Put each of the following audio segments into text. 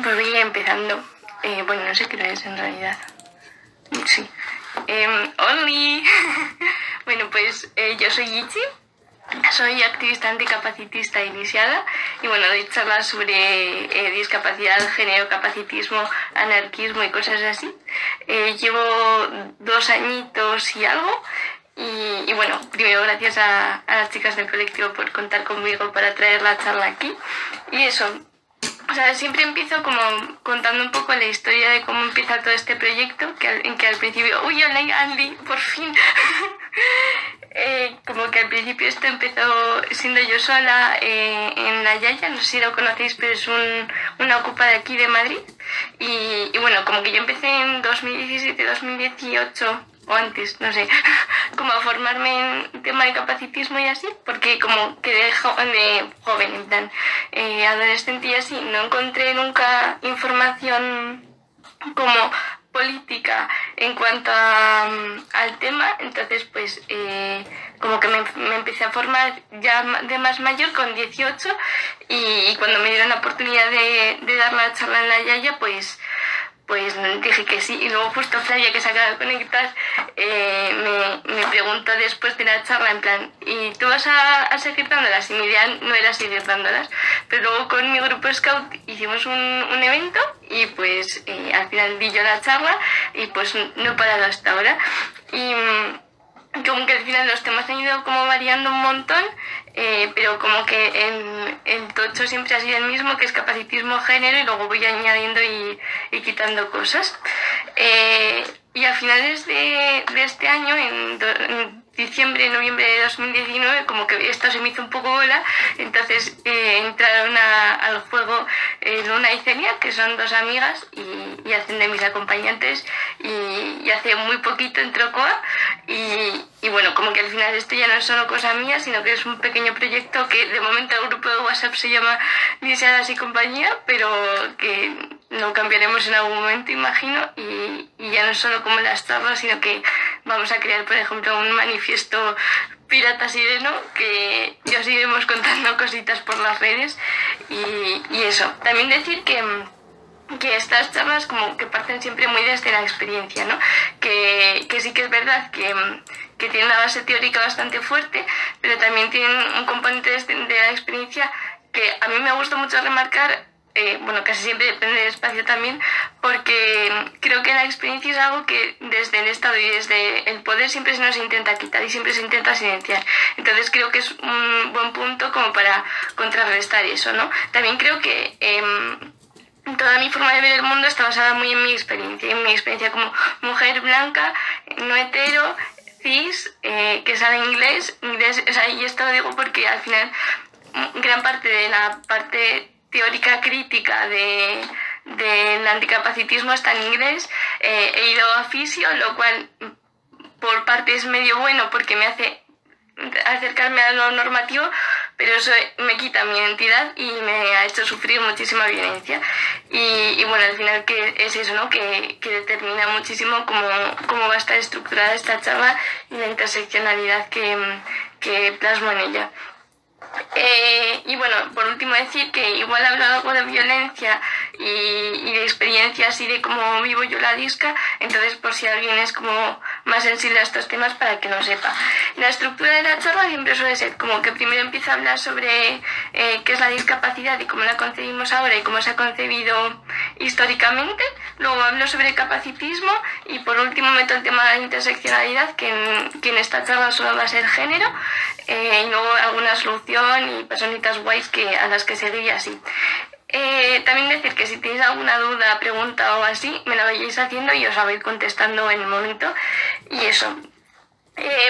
Pues voy a ir empezando. Bueno, no sé qué hora es en realidad. Sí. ¡Oli! Bueno, pues yo soy Ichi. Soy activista anticapacitista iniciada y bueno, doy charlas sobre discapacidad, género, capacitismo, anarquismo y cosas así. Llevo 2 añitos y algo y bueno, primero gracias a las chicas del colectivo por contar conmigo para traer la charla aquí. Y eso, o sea, siempre empiezo como contando un poco la historia de cómo empieza todo este proyecto, en que al principio, ¡uy, hola Andy! ¡Por fin! Como que al principio esto empezó siendo yo sola en La Yaya, no sé si lo conocéis, pero es una ocupa de aquí de Madrid. Y bueno, como que yo empecé en 2017, 2018 o antes, no sé, como a formarme en tema de capacitismo y así, porque como que de joven, en plan, adolescente y así, no encontré nunca información como política en cuanto al tema, entonces pues como que me empecé a formar ya de más mayor con 18 y cuando me dieron la oportunidad de dar la charla en La Yaya pues dije que sí. Y luego justo Flavia, que se acaba de conectar, me preguntó después de la charla en plan, ¿y tú vas a seguir dándolas? Y mi idea no era seguir dándolas, pero luego con mi grupo Scout hicimos un evento y pues al final di yo la charla y pues no he parado hasta ahora. Y como que al final los temas han ido como variando un montón, pero como que el tocho siempre ha sido el mismo, que es capacitismo, género, y luego voy añadiendo y quitando cosas. Y a finales de este año, en diciembre, noviembre de 2019, como que esto se me hizo un poco bola, entonces entraron al juego Luna y Celia, que son 2 amigas y hacen de mis acompañantes, y hace muy poquito entró Coa, y bueno, como que al final esto ya no es solo cosa mía, sino que es un pequeño proyecto que de momento el grupo de WhatsApp se llama Lisiadas y compañía, pero que lo cambiaremos en algún momento, imagino, y ya no es solo como las charlas, sino que vamos a crear, por ejemplo, un manifiesto pirata sireno, que ya os iremos contando cositas por las redes, y eso. También decir que estas charlas como que parten siempre muy desde la experiencia, ¿no? Que sí que es verdad que tiene una base teórica bastante fuerte, pero también tienen un componente de la experiencia que a mí me gusta mucho remarcar. Bueno, casi siempre depende del espacio también, porque creo que la experiencia es algo que desde el Estado y desde el poder siempre se nos intenta quitar y siempre se intenta silenciar. Entonces creo que es un buen punto como para contrarrestar eso, ¿no? También creo que toda mi forma de ver el mundo está basada muy en mi experiencia como mujer blanca, no hetero, cis, que sabe inglés, o sea, y esto lo digo porque al final gran parte de la parte teórica crítica del anticapacitismo está en inglés. He ido a fisio, lo cual por parte es medio bueno porque me hace acercarme a lo normativo, pero eso me quita mi identidad y me ha hecho sufrir muchísima violencia. Y bueno, al final que es eso, ¿no? Que determina muchísimo cómo va a estar estructurada esta charla y la interseccionalidad que plasmo en ella. Y bueno, por último decir que igual hablo algo de violencia y de experiencias y de cómo vivo yo la disca, entonces por si alguien es como más sensible a estos temas, para que lo sepa. La estructura de la charla siempre suele ser como que primero empiezo a hablar sobre qué es la discapacidad y cómo la concebimos ahora y cómo se ha concebido históricamente. Luego hablo sobre capacitismo y por último meto el tema de la interseccionalidad, que en esta charla solo va a ser género, y luego alguna solución y personitas guays a las que seguir y así. También decir que si tenéis alguna duda, pregunta o así, me la vayáis haciendo y os la voy contestando en el momento. Y eso.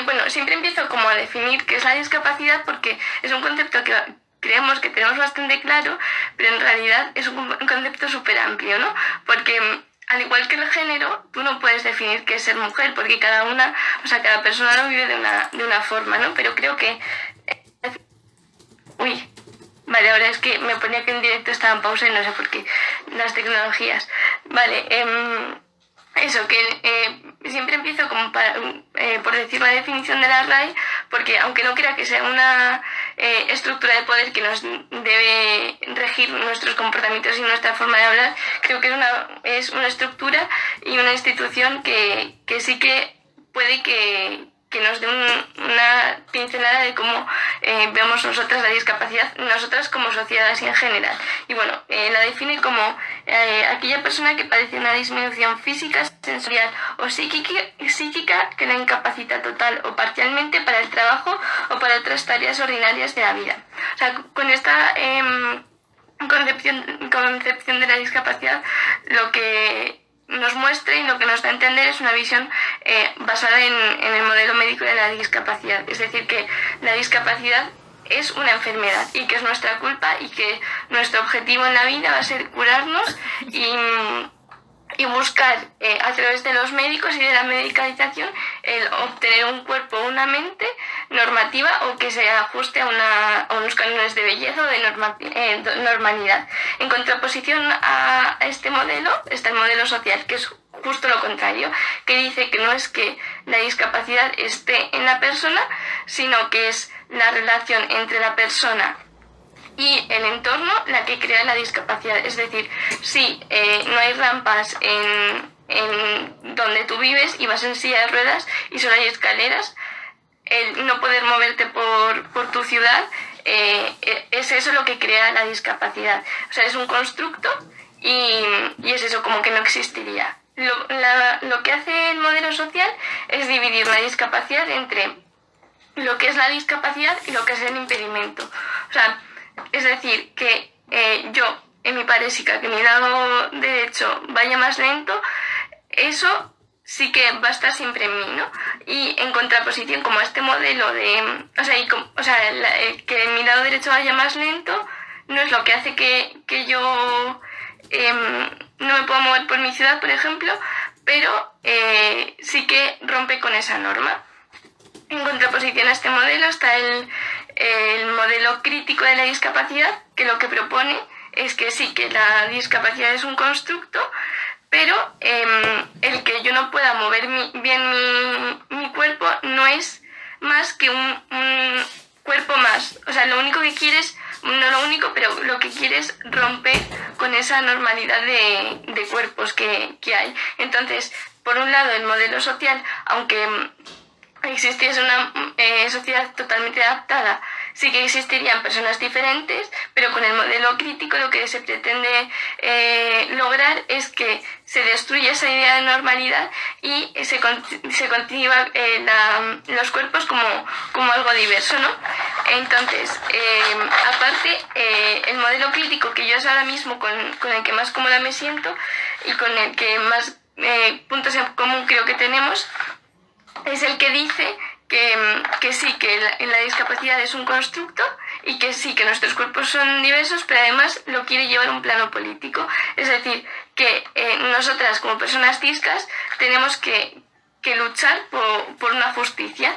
Bueno, siempre empiezo como a definir qué es la discapacidad, porque es un concepto que creemos que tenemos bastante claro, pero en realidad es un concepto súper amplio, ¿no? Porque al igual que el género, tú no puedes definir qué es ser mujer, porque cada persona lo vive de una forma, ¿no? Pero creo que... Uy, vale, ahora es que me ponía que en directo estaba en pausa y no sé por qué. Las tecnologías. Vale, eso, que siempre empiezo como por decir la definición de la RAE, porque aunque no crea que sea estructura de poder que nos debe regir nuestros comportamientos y nuestra forma de hablar, creo que es una estructura y una institución que sí que puede que nos dé una pincelada de cómo vemos nosotras la discapacidad, nosotras como sociedad así en general. Y bueno, la define como aquella persona que padece una disminución física, sensorial o psíquica que la incapacita total o parcialmente para el trabajo o para otras tareas ordinarias de la vida. O sea, con esta concepción de la discapacidad, lo que nos muestra y lo que nos da a entender es una visión basada en el modelo médico de la discapacidad. Es decir, que la discapacidad es una enfermedad y que es nuestra culpa y que nuestro objetivo en la vida va a ser curarnos y buscar a través de los médicos y de la medicalización el obtener un cuerpo o una mente normativa o que se ajuste a unos cánones de belleza o de normalidad. En contraposición a este modelo está el modelo social, que es justo lo contrario, que dice que no es que la discapacidad esté en la persona, sino que es la relación entre la persona y el entorno la que crea la discapacidad. Es decir, si no hay rampas en donde tú vives y vas en silla de ruedas y solo hay escaleras, el no poder moverte por tu ciudad, es eso lo que crea la discapacidad. O sea, es un constructo y es eso, como que no existiría. Lo que hace el modelo social es dividir la discapacidad entre lo que es la discapacidad y lo que es el impedimento. O sea, es decir, que yo, en mi parésica, que mi lado derecho vaya más lento, eso sí que va a estar siempre en mí, ¿no? Y en contraposición, como este modelo de... que mi lado derecho vaya más lento no es lo que hace que yo no me pueda mover por mi ciudad, por ejemplo, pero sí que rompe con esa norma. En contraposición a este modelo está el modelo crítico de la discapacidad, que lo que propone es que sí, que la discapacidad es un constructo, pero el que yo no pueda mover bien mi cuerpo no es más que un cuerpo más. O sea, lo único que quieres, no lo único, pero lo que quieres romper con esa normalidad de cuerpos que hay. Entonces, por un lado, el modelo social, aunque existiese una sociedad totalmente adaptada, sí que existirían personas diferentes, pero con el modelo crítico lo que se pretende lograr es que se destruya esa idea de normalidad y se conciba los cuerpos como algo diverso, ¿no? Entonces, aparte, el modelo crítico, que yo es ahora mismo con el que más cómoda me siento y con el que más puntos en común creo que tenemos, es el que dice que sí, que la discapacidad es un constructo y que sí, que nuestros cuerpos son diversos, pero además lo quiere llevar a un plano político. Es decir, que nosotras como personas discas tenemos que luchar por una justicia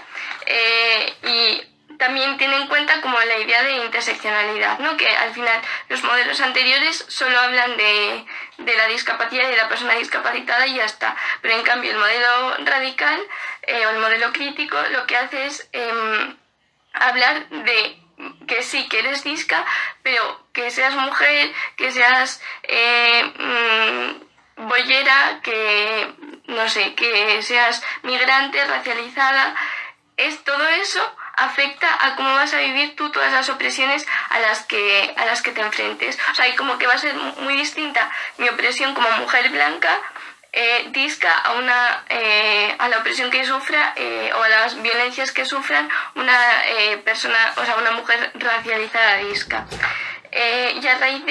y también tiene en cuenta como la idea de interseccionalidad, ¿no? Que al final los modelos anteriores solo hablan de la discapacidad y de la persona discapacitada y ya está. Pero en cambio el modelo radical o el modelo crítico lo que hace es hablar de que sí, que eres disca, pero que seas mujer, que seas boyera, que no sé, que seas migrante, racializada, es todo eso afecta a cómo vas a vivir tú todas las opresiones a las que te enfrentes. O sea, y como que va a ser muy distinta mi opresión como mujer blanca disca a la opresión que sufra o a las violencias que sufran una persona, o sea, una mujer racializada disca. Y a raíz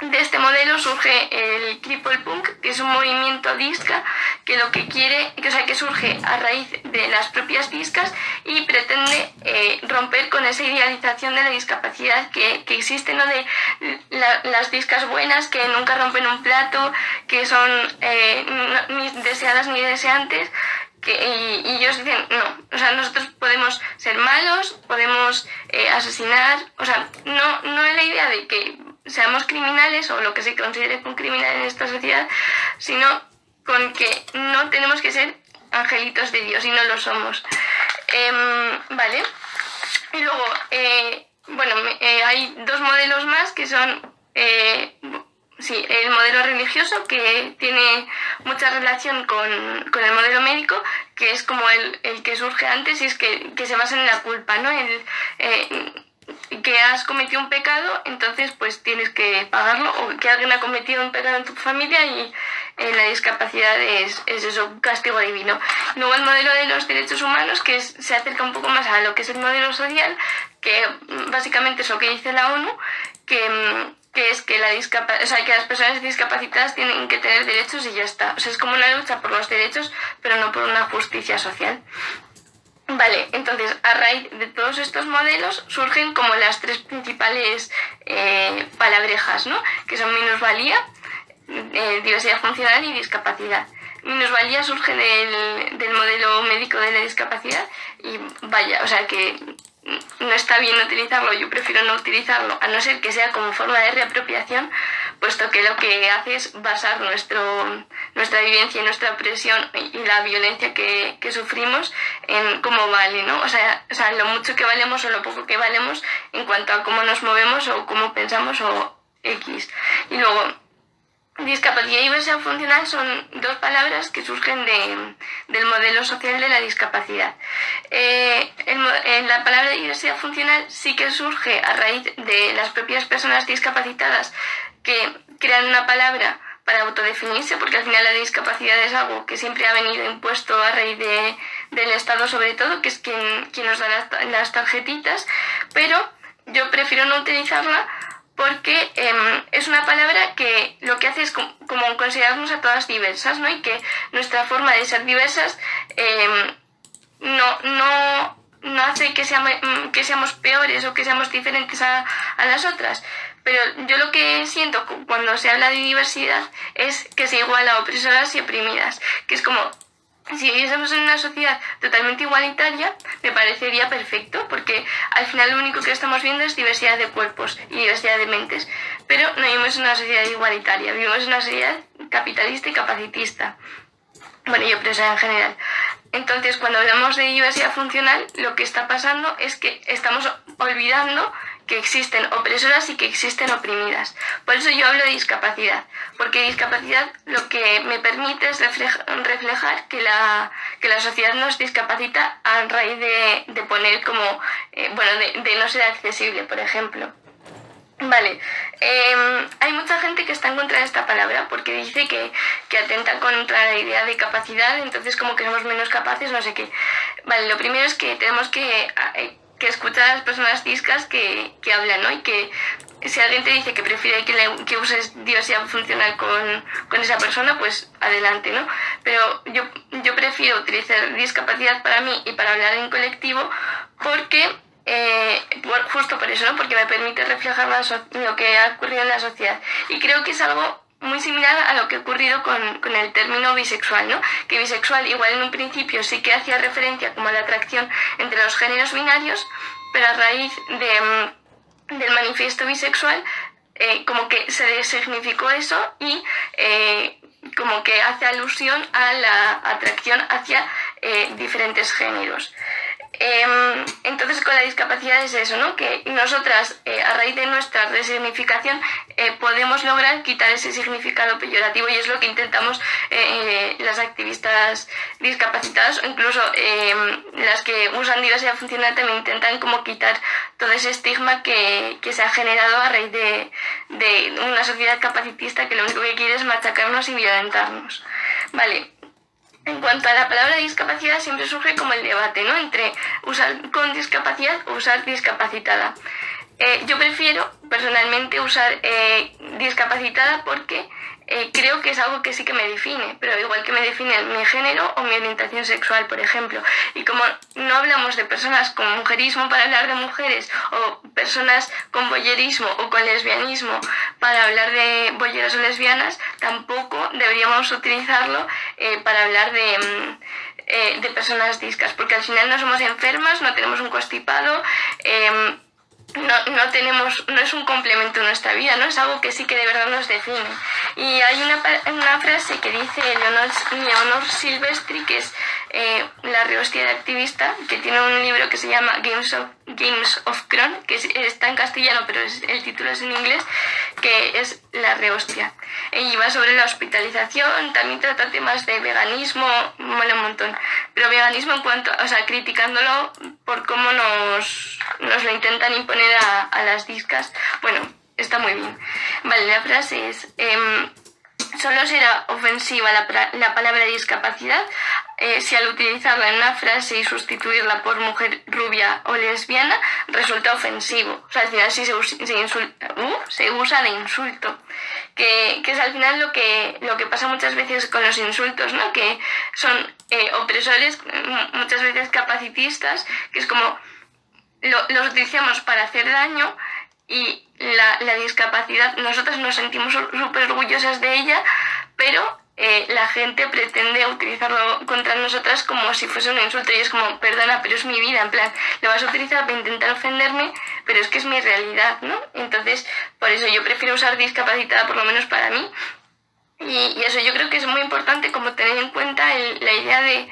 de este modelo surge el cripple punk, que es un movimiento disca que lo que quiere, que surge a raíz de las propias discas y pretende romper con esa idealización de la discapacidad que existe, ¿no? De las discas buenas que nunca rompen un plato, que son ni deseadas ni deseantes. Y ellos dicen, no, o sea, nosotros podemos ser malos, podemos asesinar, o sea, no es la idea de que seamos criminales o lo que se considere un criminal en esta sociedad, sino con que no tenemos que ser angelitos de Dios y no lo somos. ¿Vale? Y luego, hay dos modelos más que son, sí, el modelo religioso, que tiene mucha relación con el modelo médico, que es como el que surge antes, y es que se basa en la culpa, ¿no? Que has cometido un pecado, entonces pues tienes que pagarlo, o que alguien ha cometido un pecado en tu familia y la discapacidad es eso, un castigo divino. Luego el modelo de los derechos humanos, se acerca un poco más a lo que es el modelo social, que básicamente es lo que dice la ONU, que es que que las personas discapacitadas tienen que tener derechos y ya está. O sea, es como una lucha por los derechos, pero no por una justicia social. Vale, entonces a raíz de todos estos modelos surgen como las tres principales palabrejas, ¿no? Que son minusvalía, diversidad funcional y discapacidad. Minusvalía surge del modelo médico de la discapacidad y vaya, o sea que no está bien utilizarlo, yo prefiero no utilizarlo, a no ser que sea como forma de reapropiación, puesto que lo que hace es basar nuestra vivencia y nuestra opresión y la violencia que sufrimos en cómo vale, ¿no? O sea, lo mucho que valemos o lo poco que valemos en cuanto a cómo nos movemos o cómo pensamos o X. Y luego, discapacidad y diversidad funcional son dos palabras que surgen del modelo social de la discapacidad. La palabra diversidad funcional sí que surge a raíz de las propias personas discapacitadas, que crean una palabra para autodefinirse, porque al final la discapacidad es algo que siempre ha venido impuesto a raíz del Estado, sobre todo, que es quien nos da las tarjetitas, pero yo prefiero no utilizarla porque es una palabra que lo que hace es como considerarnos a todas diversas, ¿no? Y que nuestra forma de ser diversas no hace que seamos peores o que seamos diferentes a las otras. Pero yo lo que siento cuando se habla de diversidad es que se iguala a opresoras y oprimidas, que es como si viviésemos en una sociedad totalmente igualitaria, me parecería perfecto, porque al final lo único que estamos viendo es diversidad de cuerpos y diversidad de mentes. Pero no vivimos en una sociedad igualitaria, vivimos en una sociedad capitalista y capacitista. Bueno, y opresora en general. Entonces, cuando hablamos de diversidad funcional, lo que está pasando es que estamos olvidando que existen opresoras y que existen oprimidas. Por eso yo hablo de discapacidad, porque discapacidad lo que me permite es reflejar que la sociedad nos discapacita a raíz de poner como, de no ser accesible, por ejemplo. Vale, hay mucha gente que está en contra de esta palabra porque dice que atenta contra la idea de capacidad, entonces como que somos menos capaces, no sé qué. Vale, lo primero es que tenemos que escuchar a las personas discas que hablan, ¿no? Y que si alguien te dice que prefiere que uses diversidad funcional con esa persona, pues adelante, ¿no? Pero yo prefiero utilizar discapacidad para mí y para hablar en colectivo porque justo por eso, ¿no? Porque me permite reflejar lo que ha ocurrido en la sociedad. Y creo que es algo muy similar a lo que ha ocurrido con el término bisexual, ¿no? Que bisexual igual en un principio sí que hacía referencia como a la atracción entre los géneros binarios, pero a raíz del manifiesto bisexual como que se designificó eso y como que hace alusión a la atracción hacia diferentes géneros. Entonces con la discapacidad es eso, ¿no? Que nosotras a raíz de nuestra resignificación podemos lograr quitar ese significado peyorativo, y es lo que intentamos las activistas discapacitadas, o incluso las que usan diversidad funcional también intentan como quitar todo ese estigma que se ha generado a raíz de una sociedad capacitista que lo único que quiere es machacarnos y violentarnos. Vale. En cuanto a la palabra discapacidad, siempre surge como el debate, ¿no? Entre usar con discapacidad o usar discapacitada. Yo prefiero personalmente usar discapacitada porque creo que es algo que sí que me define, pero igual que me define mi género o mi orientación sexual, por ejemplo. Y como no hablamos de personas con mujerismo para hablar de mujeres, o personas con boyerismo o con lesbianismo para hablar de boyeras o lesbianas, tampoco deberíamos utilizarlo para hablar de personas discas, porque al final no somos enfermas, no tenemos un constipado, no es un complemento de nuestra vida, no es algo que sí que de verdad nos define. Y hay una frase que dice Leonor Silvestri, que es la rehostia de activista, que tiene un libro que se llama Games of Thrones, que está en castellano, pero el título es en inglés, que es la rehostia. Y va sobre la hospitalización, también trata temas de veganismo, mola un montón. Pero veganismo en cuanto, o sea, criticándolo por cómo nos lo intentan imponer a las discas. Bueno, está muy bien. Vale, la frase es... solo será ofensiva la palabra discapacidad si al utilizarla en una frase y sustituirla por mujer rubia o lesbiana resulta ofensivo. O sea, al final sí se usa de insulto. Que es al final lo que pasa muchas veces con los insultos, ¿no? Que son opresores, muchas veces capacitistas, que es como los utilizamos para hacer daño. Y la discapacidad, nosotras nos sentimos súper orgullosas de ella, pero la gente pretende utilizarlo contra nosotras como si fuese un insulto y es como, perdona, pero es mi vida, en plan, lo vas a utilizar para intentar ofenderme, pero es que es mi realidad, ¿no? Entonces, por eso yo prefiero usar discapacitada, por lo menos para mí, y eso yo creo que es muy importante como tener en cuenta la idea de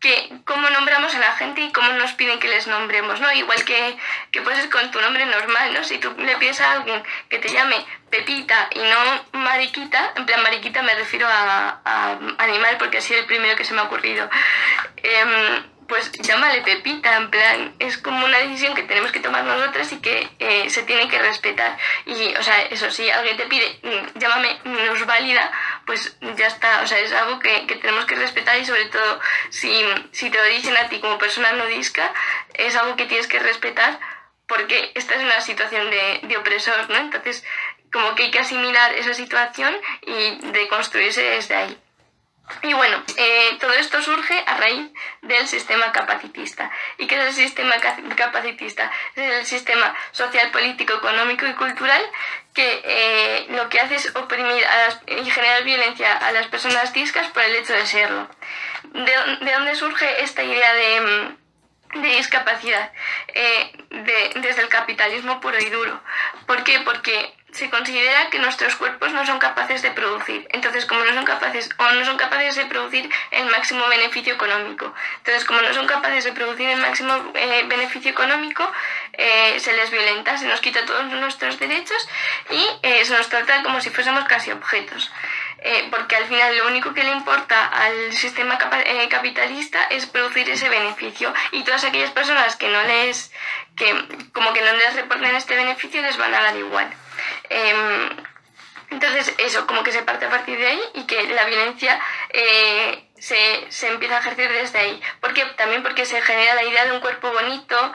que cómo nombramos a la gente y cómo nos piden que les nombremos, ¿no? Igual que puede ser con tu nombre normal, ¿no? Si tú le pides a alguien que te llame Pepita y no Mariquita, en plan Mariquita me refiero a animal porque ha sido el primero que se me ha ocurrido, pues llámale Pepita, en plan, es como una decisión que tenemos que tomar nosotras y que se tiene que respetar. Y, o sea, eso, si alguien te pide, llámame minusválida, pues ya está, o sea, es algo que tenemos que respetar y sobre todo si te lo dicen a ti como persona no disca, es algo que tienes que respetar porque estás en una situación de opresor, ¿no? Entonces, como que hay que asimilar esa situación y deconstruirse desde ahí. Y bueno, todo esto surge a raíz del sistema capacitista. ¿Y qué es el sistema capacitista? Es el sistema social, político, económico y cultural que lo que hace es oprimir y generar violencia a las personas discas por el hecho de serlo. ¿De dónde surge esta idea de discapacidad? Desde el capitalismo puro y duro. ¿Por qué? Porque se considera que nuestros cuerpos no son capaces de producir. Entonces, como no son capaces de producir el máximo beneficio económico. Entonces, como no son capaces de producir el máximo beneficio económico, se les violenta, se nos quita todos nuestros derechos y se nos trata como si fuésemos casi objetos. Porque al final lo único que le importa al sistema capitalista es producir ese beneficio y todas aquellas personas que no les reporten este beneficio les van a dar igual. Entonces eso, como que se parte a partir de ahí y que la violencia se empieza a ejercer desde ahí. También porque se genera la idea de un cuerpo bonito,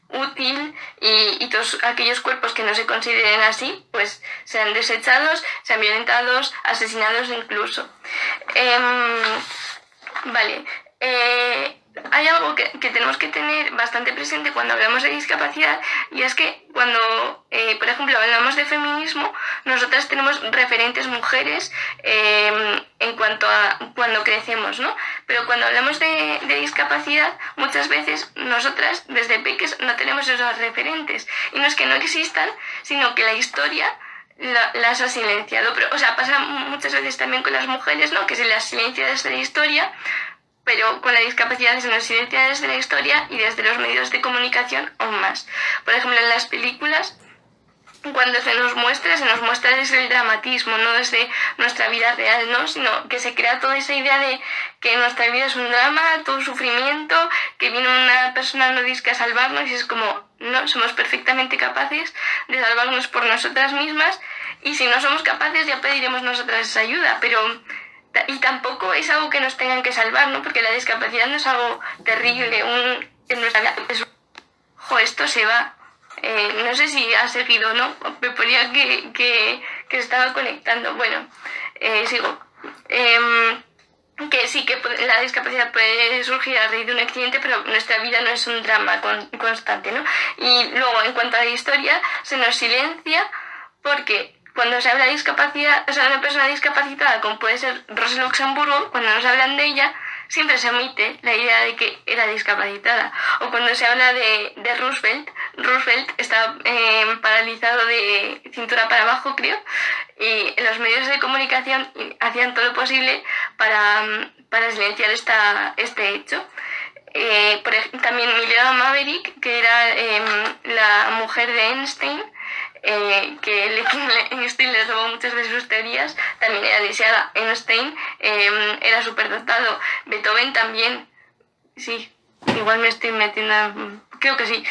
útil y todos aquellos cuerpos que no se consideren así pues sean desechados, sean violentados, asesinados incluso. Vale. Hay algo que tenemos que tener bastante presente cuando hablamos de discapacidad y es que cuando, por ejemplo, hablamos de feminismo, nosotras tenemos referentes mujeres en cuanto a cuando crecemos, ¿no? Pero cuando hablamos de discapacidad, muchas veces nosotras desde peques no tenemos esos referentes. Y no es que no existan, sino que la historia las ha silenciado. Pero, o sea, pasa muchas veces también con las mujeres, ¿no? Que se las silencia desde la historia, pero con la discapacidad se nos silencia desde la historia y desde los medios de comunicación aún más. Por ejemplo, en las películas, cuando se nos muestra desde el dramatismo, no desde nuestra vida real, ¿no? Sino que se crea toda esa idea de que nuestra vida es un drama, todo sufrimiento, que viene una persona no disca a salvarnos y es como, no, somos perfectamente capaces de salvarnos por nosotras mismas y si no somos capaces ya pediremos nosotras esa ayuda, y tampoco es algo que nos tengan que salvar, ¿no? Porque la discapacidad no es algo terrible, en nuestra vida esto se va. No sé si ha seguido o no, me ponía que estaba conectando. Bueno, sigo. Que sí, que la discapacidad puede surgir a raíz de un accidente, pero nuestra vida no es un drama constante, ¿no? Y luego, en cuanto a la historia, se nos silencia porque cuando se habla de discapacidad, o sea, una persona discapacitada, como puede ser Rosa Luxemburgo, cuando nos hablan de ella, siempre se omite la idea de que era discapacitada. O cuando se habla de Roosevelt está paralizado de cintura para abajo, creo, y los medios de comunicación hacían todo lo posible para silenciar este hecho. También Milena Maverick, que era la mujer de Einstein, que Einstein le robó muchas de sus teorías, también era lisiada. Einstein era superdotado. Beethoven también, sí, igual me estoy metiendo, creo que sí,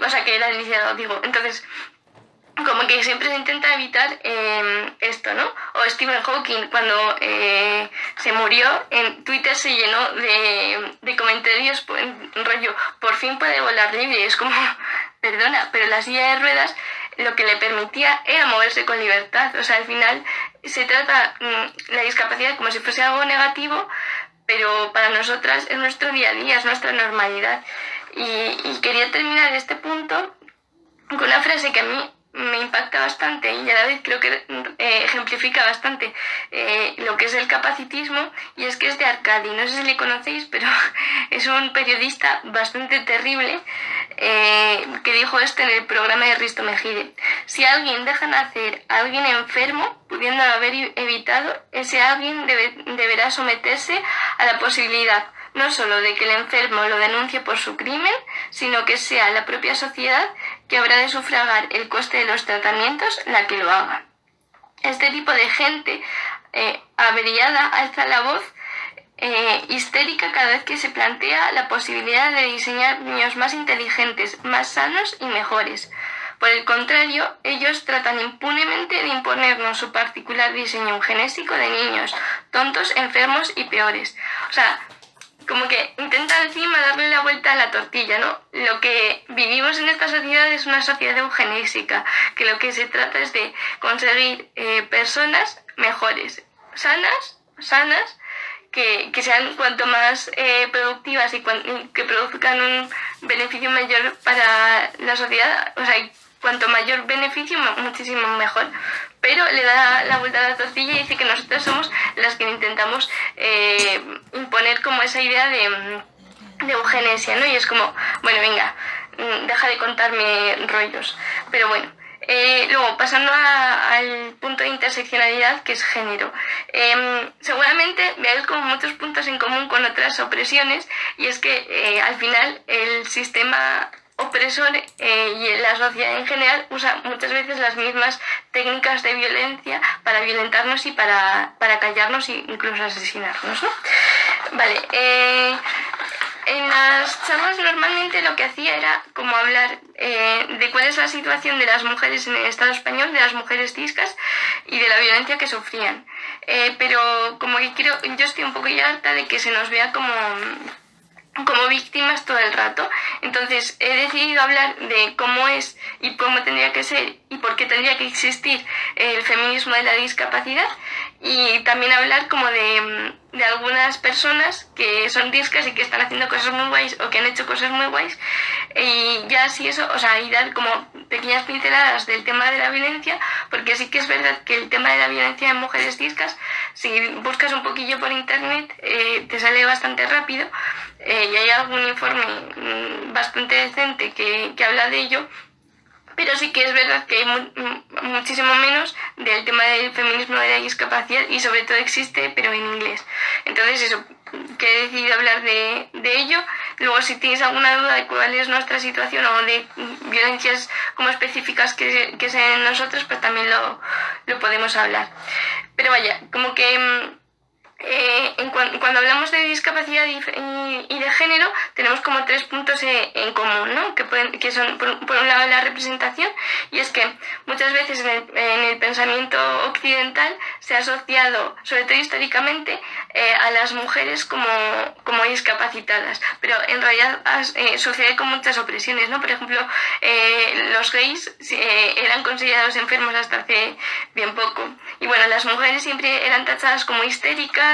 o sea que era lisiado, digo. Entonces, como que siempre se intenta evitar esto, ¿no? O Stephen Hawking, cuando se murió, en Twitter se llenó de comentarios rollo, por fin puede volar libre. Es como, perdona, pero la silla de ruedas lo que le permitía era moverse con libertad. O sea, al final se trata la discapacidad como si fuese algo negativo, pero para nosotras es nuestro día a día, es nuestra normalidad. Y quería terminar este punto con una frase que a mí me impacta bastante y a la vez creo que ejemplifica bastante lo que es el capacitismo, y es que es de Arcadi. No sé si le conocéis, pero es un periodista bastante terrible que dijo esto en el programa de Risto Mejide: si alguien deja nacer a alguien enfermo, pudiéndolo haber evitado, ese alguien deberá someterse a la posibilidad no solo de que el enfermo lo denuncie por su crimen, sino que sea la propia sociedad que habrá de sufragar el coste de los tratamientos la que lo haga. Este tipo de gente averiada alza la voz histérica cada vez que se plantea la posibilidad de diseñar niños más inteligentes, más sanos y mejores. Por el contrario, ellos tratan impunemente de imponernos su particular diseño eugenésico de niños tontos, enfermos y peores. O sea, como que intenta encima darle la vuelta a la tortilla, ¿no? Lo que vivimos en esta sociedad es una sociedad eugenésica, que lo que se trata es de conseguir personas mejores, sanas, que sean cuanto más productivas y que produzcan un beneficio mayor para la sociedad. O sea, cuanto mayor beneficio, muchísimo mejor. Pero le da la vuelta a la tortilla y dice que nosotros somos las que intentamos imponer como esa idea de eugenesia, ¿no? Y es como, bueno, venga, deja de contarme rollos. Pero bueno, luego, pasando al punto de interseccionalidad, que es género. Seguramente veáis como muchos puntos en común con otras opresiones, y es que al final el sistema opresor y la sociedad en general usa muchas veces las mismas técnicas de violencia para violentarnos y para callarnos e incluso asesinarnos, ¿no? Vale, en las charlas normalmente lo que hacía era como hablar de cuál es la situación de las mujeres en el Estado español, de las mujeres ciscas y de la violencia que sufrían. Pero como que yo estoy un poco ya harta de que se nos vea como víctimas todo el rato. Entonces he decidido hablar de cómo es y cómo tendría que ser y por qué tendría que existir el feminismo de la discapacidad, y también hablar como de algunas personas que son discas y que están haciendo cosas muy guays o que han hecho cosas muy guays, y ya así eso, o sea, y dar como pequeñas pinceladas del tema de la violencia, porque sí que es verdad que el tema de la violencia en mujeres discas, si buscas un poquillo por internet, te sale bastante rápido, y hay algún informe bastante decente que habla de ello. Pero sí que es verdad que hay muchísimo menos del tema del feminismo de la discapacidad, y sobre todo existe, pero en inglés. Entonces eso, que he decidido hablar de ello. Luego, si tenéis alguna duda de cuál es nuestra situación o de violencias como específicas que sean en nosotros, pues también lo podemos hablar. Pero vaya, como que cuando hablamos de discapacidad y de género, tenemos como 3 puntos en común, ¿no? Que son, por un lado, la representación, y es que muchas veces en el pensamiento occidental se ha asociado, sobre todo históricamente, a las mujeres como discapacitadas, pero en realidad sucede con muchas opresiones, ¿no? Por ejemplo, los gays eran considerados enfermos hasta hace bien poco, y bueno, las mujeres siempre eran tachadas como histéricas,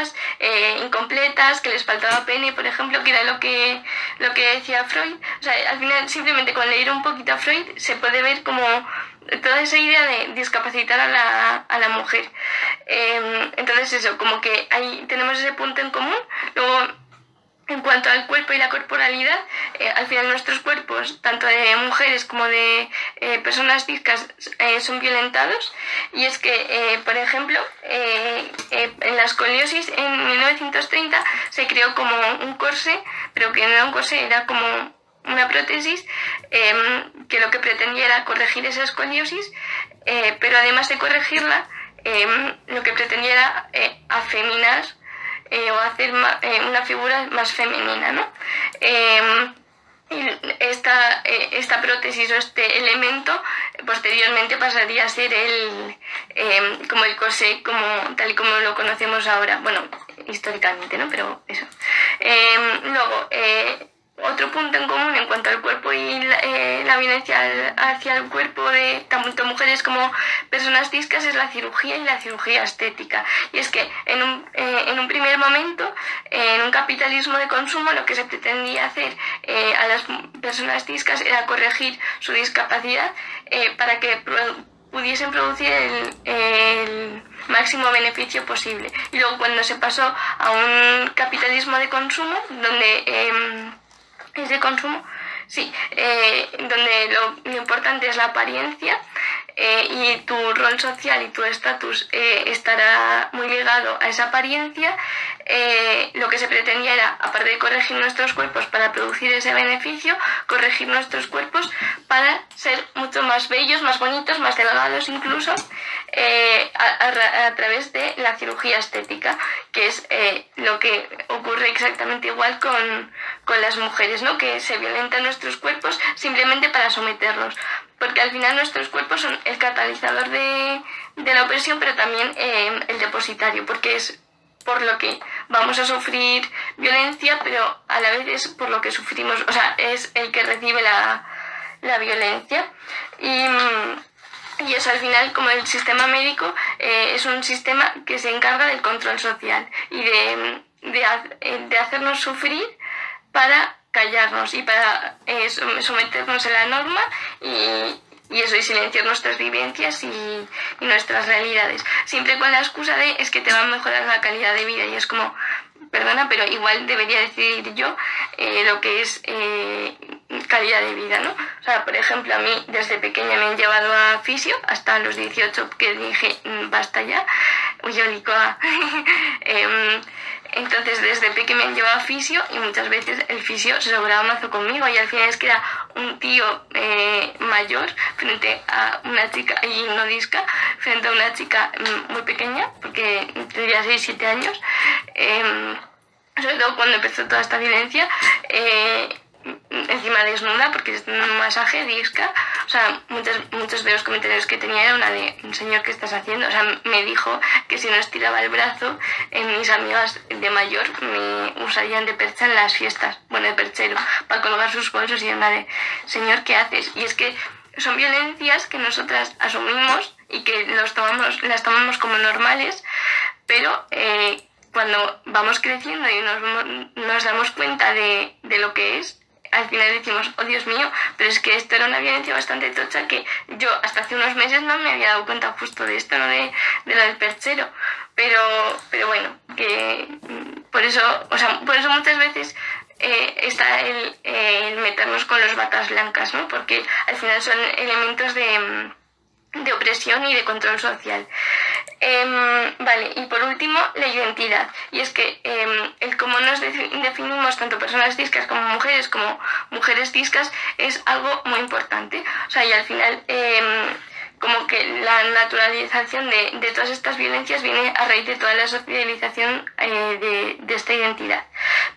incompletas, que les faltaba pene, por ejemplo, que era lo que decía Freud. O sea, al final, simplemente con leer un poquito a Freud se puede ver como toda esa idea de discapacitar a la mujer. Entonces eso, como que ahí tenemos ese punto en común. Luego, En cuanto al cuerpo y la corporalidad, al final nuestros cuerpos, tanto de mujeres como de personas discas, son violentados. Y es que, por ejemplo, en la escoliosis en 1930 se creó como un corsé, pero que no era un corsé, era como una prótesis que lo que pretendía era corregir esa escoliosis, pero además de corregirla, lo que pretendía era afeminar o hacer una figura más femenina, ¿no? Esta prótesis o este elemento posteriormente pasaría a ser como el corsé, tal y como lo conocemos ahora, bueno, históricamente, ¿no? Pero eso. Luego, otro punto en común en cuanto al cuerpo y la violencia hacia el cuerpo de tanto mujeres como personas discas es la cirugía y la cirugía estética. Y es que en un primer momento, en un capitalismo de consumo, lo que se pretendía hacer a las personas discas era corregir su discapacidad para que pudiesen producir el máximo beneficio posible. Y luego, cuando se pasó a un capitalismo de consumo, donde es de consumo, sí, donde lo importante es la apariencia, y tu rol social y tu estatus estará muy ligado a esa apariencia. Lo que se pretendía era, aparte de corregir nuestros cuerpos para producir ese beneficio, corregir nuestros cuerpos para ser mucho más bellos, más bonitos, más delgados incluso, a través de la cirugía estética, que es lo que ocurre exactamente igual con las mujeres, ¿no? Que se violentan nuestros cuerpos simplemente para someterlos, porque al final nuestros cuerpos son el catalizador de la opresión, pero también el depositario, porque es por lo que vamos a sufrir violencia, pero a la vez es por lo que sufrimos, o sea, es el que recibe la violencia. Y eso, al final, como el sistema médico es un sistema que se encarga del control social y de hacernos sufrir para callarnos y para someternos a la norma y eso, y silenciar nuestras vivencias y nuestras realidades. Siempre con la excusa de es que te va a mejorar la calidad de vida, y es como, perdona, pero igual debería decidir yo lo que es calidad de vida, ¿no? O sea, por ejemplo, a mí desde pequeña me han llevado a fisio hasta los 18, que dije, basta ya, uyolicoa. Entonces, desde pequeña me han llevado a fisio y muchas veces el fisio se sobraba mazo conmigo, y al final es que era un tío mayor frente a una chica, y no disca, frente a una chica muy pequeña, porque tendría 6-7 años, sobre todo cuando empezó toda esta violencia, encima desnuda, porque es un masaje disca. O sea, muchos de los comentarios que tenía era una de, señor, ¿qué estás haciendo? O sea, me dijo que si no estiraba el brazo, mis amigas de mayor me usarían de percha en las fiestas, bueno, de perchero, para colgar sus bolsos, y una de, señor, ¿qué haces? Y es que son violencias que nosotras asumimos y que las tomamos como normales, pero cuando vamos creciendo y nos damos cuenta de lo que es, al final decimos, oh Dios mío, pero es que esto era una violencia bastante tocha, que yo hasta hace unos meses no me había dado cuenta justo de esto, ¿no? De lo del perchero. Pero bueno, que por eso muchas veces está el meternos con los batas blancas, ¿no? Porque al final son elementos de opresión y de control social. Vale, y por último, la identidad. Y es que el cómo nos definimos tanto personas discas como mujeres discas es algo muy importante. O sea, y al final como que la naturalización de todas estas violencias viene a raíz de toda la socialización de esta identidad.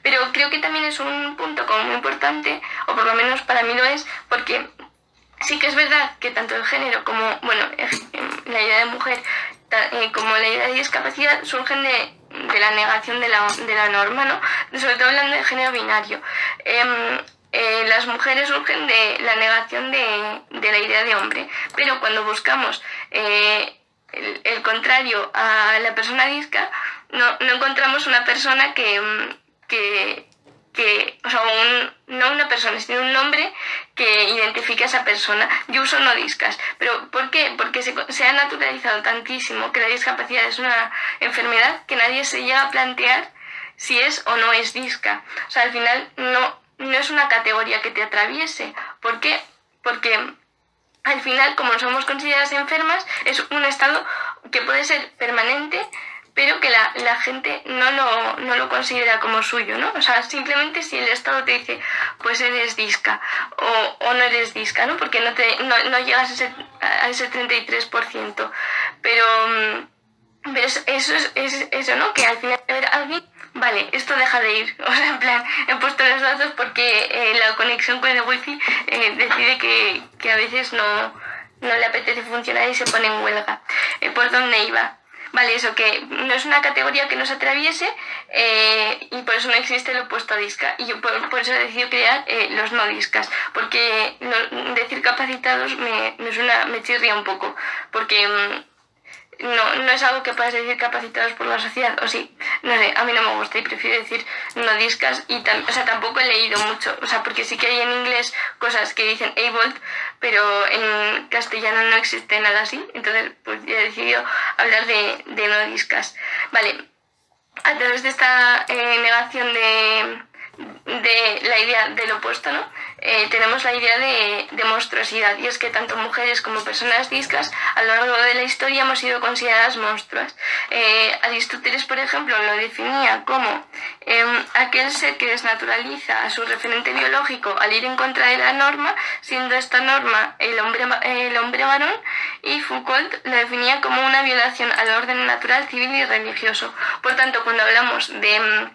Pero creo que también es un punto como muy importante, o por lo menos para mí lo es, porque sí que es verdad que tanto el género como, bueno, la idea de mujer como la idea de discapacidad surgen de la negación de la norma, ¿no? Sobre todo hablando de género binario. Las mujeres surgen de la negación de la idea de hombre, pero cuando buscamos el contrario a la persona disca, no encontramos una persona que o sea, no una persona, sino un nombre que identifique a esa persona. Yo uso no discas. ¿Pero por qué? Porque se ha naturalizado tantísimo que la discapacidad es una enfermedad que nadie se llega a plantear si es o no es disca. O sea, al final no es una categoría que te atraviese. ¿Por qué? Porque al final, como somos consideradas enfermas, es un estado que puede ser permanente, pero que la gente no lo considera como suyo, ¿no? O sea, simplemente si el Estado te dice, pues eres disca o no eres disca, ¿no? Porque no llegas a ese 33%. Pero eso es eso, ¿no? Que al final de ver alguien, vale, esto deja de ir. O sea, en plan, he puesto los datos porque la conexión con el wifi decide que a veces no le apetece funcionar y se pone en huelga. ¿Por dónde iba? Vale, eso, que no es una categoría que nos atraviese y por eso no existe el opuesto a disca. Y yo por eso he decidido crear los no discas, porque decir capacitados me chirría un poco, porque no es algo que puedas decir capacitados por la sociedad, o sí, no sé, a mí no me gusta y prefiero decir no discas o sea, tampoco he leído mucho, o sea, porque sí que hay en inglés cosas que dicen abled, pero en castellano no existe nada así, entonces pues yo he decidido hablar de no discas. Vale, a través de esta negación de la idea del opuesto, ¿no? Tenemos la idea de monstruosidad, y es que tanto mujeres como personas discas a lo largo de la historia hemos sido consideradas monstruas. Aristóteles, por ejemplo, lo definía como aquel ser que desnaturaliza a su referente biológico al ir en contra de la norma, siendo esta norma el hombre varón, y Foucault lo definía como una violación al orden natural, civil y religioso. Por tanto, cuando hablamos de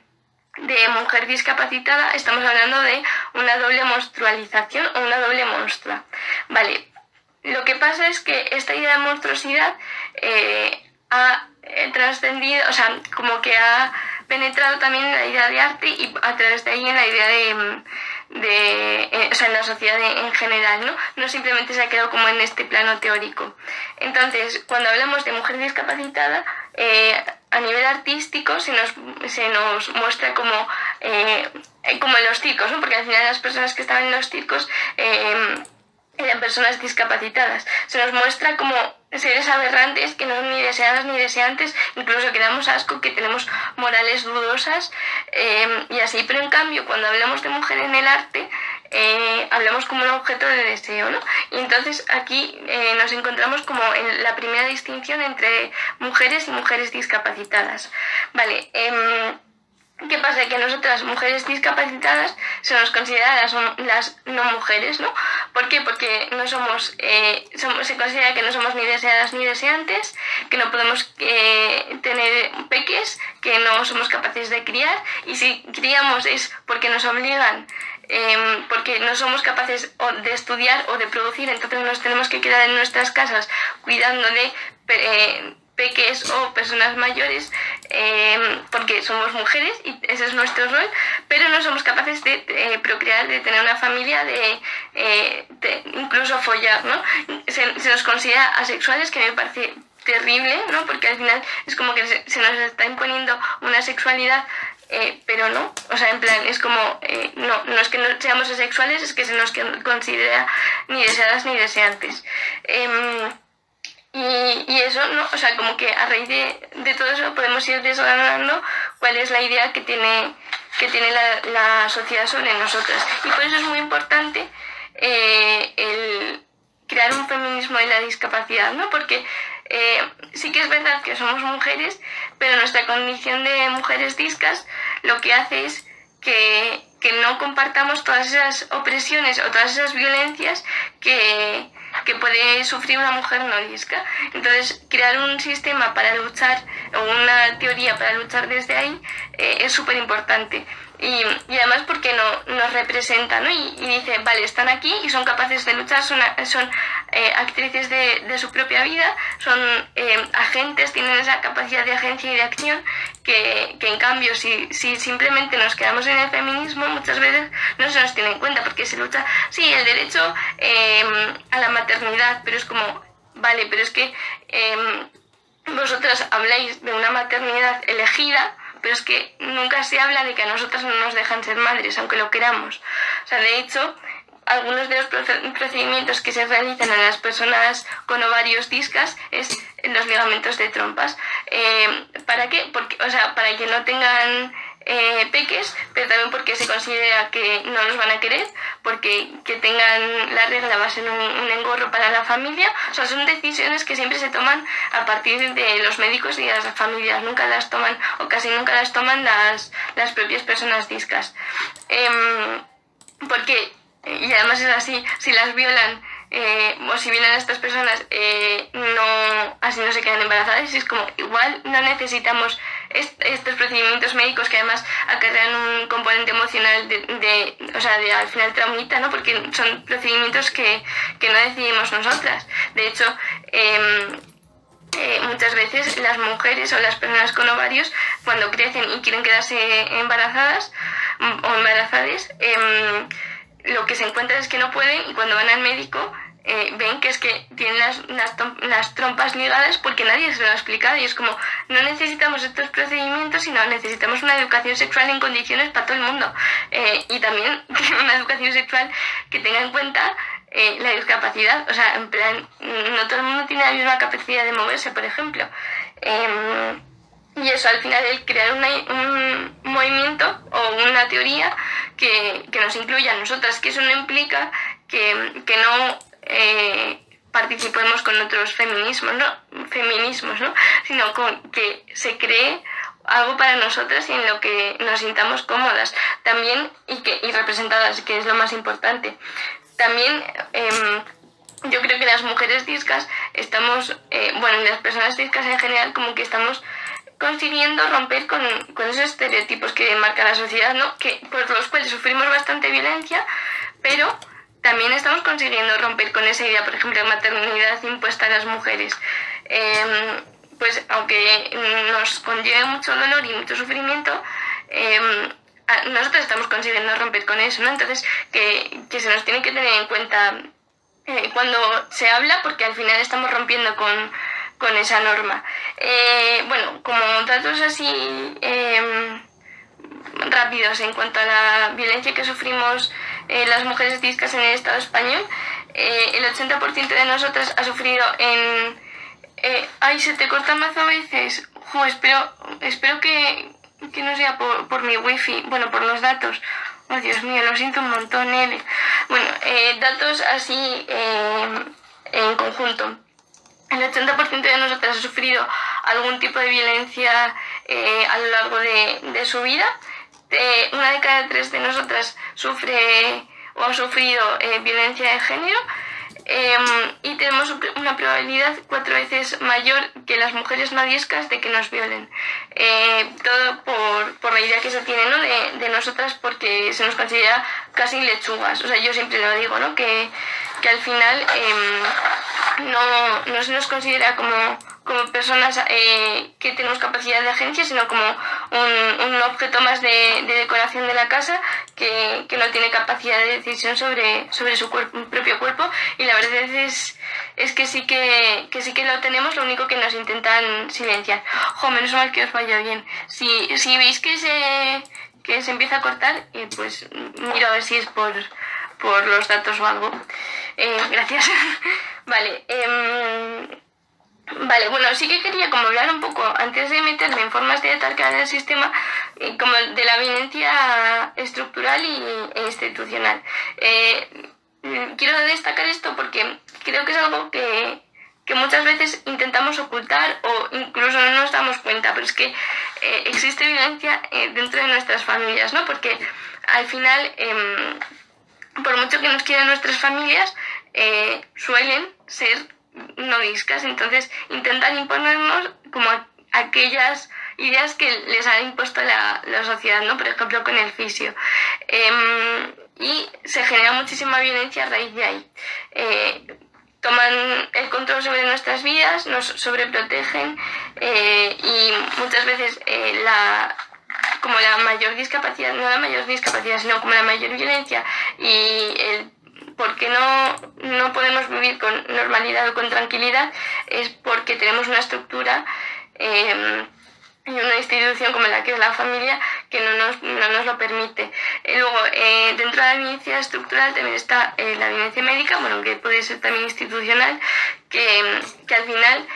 mujer discapacitada, estamos hablando de una doble monstrualización o una doble monstrua. Vale, lo que pasa es que esta idea de monstruosidad ha trascendido, o sea, como que ha penetrado también en la idea de arte y a través de ahí en la idea o sea, en la sociedad en general, ¿no? No simplemente se ha quedado como en este plano teórico. Entonces, cuando hablamos de mujer discapacitada, a nivel artístico se nos muestra como en los circos, ¿no? Porque al final las personas que estaban en los circos eran personas discapacitadas. Se nos muestra como seres aberrantes que no son ni deseadas ni deseantes, incluso que damos asco, que tenemos morales dudosas y así. Pero en cambio, cuando hablamos de mujer en el arte, hablamos como un objeto de deseo, ¿no? Y entonces aquí nos encontramos como en la primera distinción entre mujeres y mujeres discapacitadas. Vale, ¿qué pasa? Que nosotras, mujeres discapacitadas, se nos considera las no mujeres, ¿no? ¿Por qué? Porque no se considera que no somos ni deseadas ni deseantes, que no podemos tener peques, que no somos capaces de criar, y si criamos es porque nos obligan, porque no somos capaces de estudiar o de producir, entonces nos tenemos que quedar en nuestras casas cuidando de peques o personas mayores, porque somos mujeres y ese es nuestro rol, pero no somos capaces de procrear, de tener una familia, de incluso follar, ¿no? Se nos considera asexuales, que me parece terrible, ¿no? Porque al final es como que se nos está imponiendo una sexualidad, pero no, o sea, en plan, es como, no es que no seamos asexuales, es que se nos considera ni deseadas ni deseantes. Y eso, ¿no? O sea, como que a raíz de todo eso podemos ir desgranando cuál es la idea que tiene la sociedad sobre nosotras. Y por eso es muy importante el crear un feminismo de la discapacidad, ¿no? Porque sí que es verdad que somos mujeres, pero nuestra condición de mujeres discas lo que hace es que no compartamos todas esas opresiones o todas esas violencias que puede sufrir una mujer no disca. Entonces, crear un sistema para luchar, o una teoría para luchar desde ahí, es súper importante. Y además porque nos representa, ¿no? Y dice, vale, están aquí y son capaces de luchar, son actrices de su propia vida, son agentes, tienen esa capacidad de agencia y de acción que en cambio, si simplemente nos quedamos en el feminismo, muchas veces no se nos tiene en cuenta, porque se lucha, sí, el derecho a la maternidad, pero es como, vale, pero es que vosotras habláis de una maternidad elegida, pero es que nunca se habla de que a nosotras no nos dejan ser madres, aunque lo queramos. O sea, de hecho, algunos de los procedimientos que se realizan en las personas con ovarios discas es en los ligamentos de trompas. ¿Para qué? Porque, o sea, para que no tengan peques, pero también porque se considera que no los van a querer, porque que tengan la regla va a ser un engorro para la familia. O sea, son decisiones que siempre se toman a partir de los médicos y de las familias, nunca las toman, o casi nunca las toman las propias personas discas. Porque, y además es así, si las violan o si violan a estas personas, así no se quedan embarazadas, y es como, igual no necesitamos estos procedimientos médicos que además acarrean un componente emocional o sea, de al final traumita, ¿no? Porque son procedimientos que no decidimos nosotras. De hecho, muchas veces las mujeres o las personas con ovarios, cuando crecen y quieren quedarse embarazadas o embarazadas, lo que se encuentran es que no pueden, y cuando van al médico ven que es que tienen las trompas ligadas porque nadie se lo ha explicado, y es como, no necesitamos estos procedimientos, sino necesitamos una educación sexual en condiciones para todo el mundo, y también una educación sexual que tenga en cuenta la discapacidad. O sea, en plan, no todo el mundo tiene la misma capacidad de moverse, por ejemplo. Y eso, al final, el crear un movimiento o una teoría que nos incluya a nosotras, que eso no implica que no participemos con otros feminismos, ¿no? Sino que se cree algo para nosotras y en lo que nos sintamos cómodas también y representadas, que es lo más importante. También yo creo que las mujeres discas estamos, las personas discas en general, como que estamos consiguiendo romper con esos estereotipos que marca la sociedad, ¿no? Por los cuales sufrimos bastante violencia, pero también estamos consiguiendo romper con esa idea, por ejemplo, de maternidad impuesta a las mujeres. Pues aunque nos conlleve mucho dolor y mucho sufrimiento, nosotros estamos consiguiendo romper con eso, ¿no? Entonces, que se nos tiene que tener en cuenta cuando se habla, porque al final estamos rompiendo con esa norma. Como datos así rápidos en cuanto a la violencia que sufrimos las mujeres discas en el Estado español, el 80% de nosotras ha sufrido se te corta mazo a veces. Espero que no sea por mi wifi, por los datos. Oh, Dios mío, lo siento un montón, L. Datos así en conjunto. El 80% de nosotras ha sufrido algún tipo de violencia a lo largo de su vida. Una de cada 3 de nosotras sufre o ha sufrido violencia de género. Y tenemos una probabilidad 4 veces mayor que las mujeres no discas de que nos violen. Todo por la idea que se tiene, ¿no? de nosotras, porque se nos considera casi lechugas. O sea, yo siempre lo digo, ¿no? Que al final no se nos considera como personas que tenemos capacidad de agencia, sino como un objeto más de decoración de la casa que no tiene capacidad de decisión sobre su propio cuerpo. Y la verdad es que sí que lo tenemos, lo único que nos intentan silenciar. Menos mal que os vaya bien. Si veis que se empieza a cortar, pues miro a ver si es por los datos o algo. Gracias. Vale. Sí que quería como hablar un poco, antes de meterme en formas de atacar el sistema, como de la violencia estructural e institucional. Quiero destacar esto porque creo que es algo que muchas veces intentamos ocultar o incluso no nos damos cuenta, pero es que existe violencia dentro de nuestras familias, ¿no? Porque al final, por mucho que nos quieran nuestras familias, suelen ser no discas, entonces intentan imponernos como aquellas ideas que les ha impuesto la sociedad, ¿no? Por ejemplo, con el fisio. Y se genera muchísima violencia a raíz de ahí. Toman el control sobre nuestras vidas, nos sobreprotegen y muchas veces como la mayor discapacidad, no la mayor discapacidad, sino como la mayor violencia y el por qué no podemos vivir con normalidad o con tranquilidad es porque tenemos una estructura y una institución como la que es la familia que no nos lo permite. Luego, dentro de la violencia estructural también está la violencia médica, que puede ser también institucional, que al final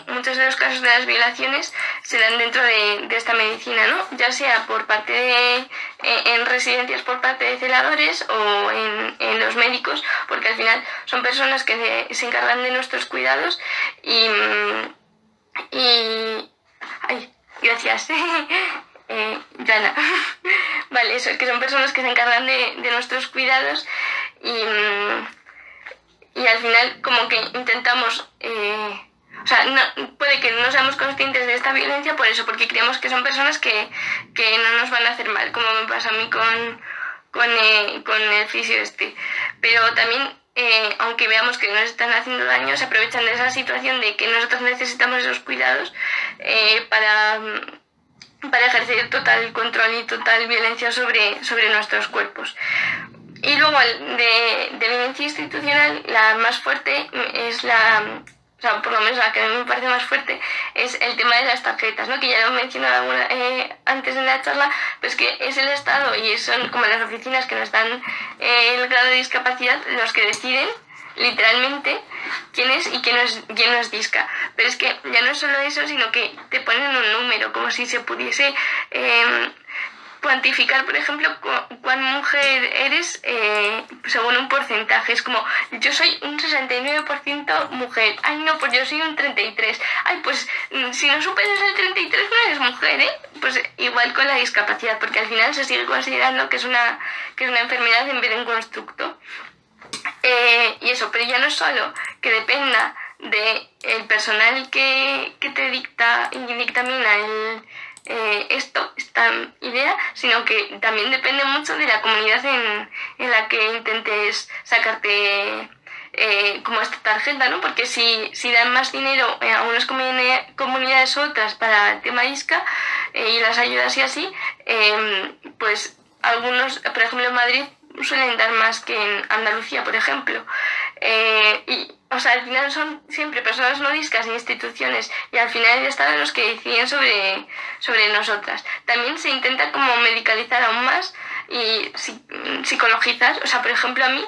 muchos de los casos de las violaciones se dan dentro de esta medicina, ¿no? Ya sea por parte en residencias por parte de celadores o en los médicos, porque al final son personas que se encargan de nuestros cuidados y ay, gracias. Yana. Vale, eso, que son personas que se encargan de nuestros cuidados y al final como que intentamos... o sea, puede que no seamos conscientes de esta violencia por eso, porque creemos que son personas que no nos van a hacer mal, como me pasa a mí con el fisio este. Pero también, aunque veamos que nos están haciendo daño, se aprovechan de esa situación de que nosotros necesitamos esos cuidados para ejercer total control y total violencia sobre nuestros cuerpos. Y luego de violencia institucional, la más fuerte es o sea, por lo menos la que a mí me parece más fuerte, es el tema de las tarjetas, ¿no? Que ya lo he mencionado antes en la charla, pues que es el Estado y son como las oficinas que nos dan el grado de discapacidad los que deciden literalmente quién es y quién no es disca. Pero es que ya no es solo eso, sino que te ponen un número, como si se pudiese cuantificar, por ejemplo, cuán mujer eres según un porcentaje. Es como, yo soy un 69% mujer. Ay, no, pues yo soy un 33%. Ay, pues si no superas el 33% no eres mujer, ¿eh? Pues igual con la discapacidad, porque al final se sigue considerando que es una enfermedad en vez de un constructo. Y eso, pero ya no es solo que dependa del personal que te dictamina esta idea, sino que también depende mucho de la comunidad en la que intentes sacarte como esta tarjeta, ¿no? Porque si dan más dinero a unas comunidades u otras para el tema ISCA y las ayudas y así, pues algunos, por ejemplo en Madrid, suelen dar más que en Andalucía, por ejemplo. O sea, al final son siempre personas no discas e instituciones y al final ya están los que deciden sobre nosotras. También se intenta como medicalizar aún más y psicologizar. O sea, por ejemplo, a mí,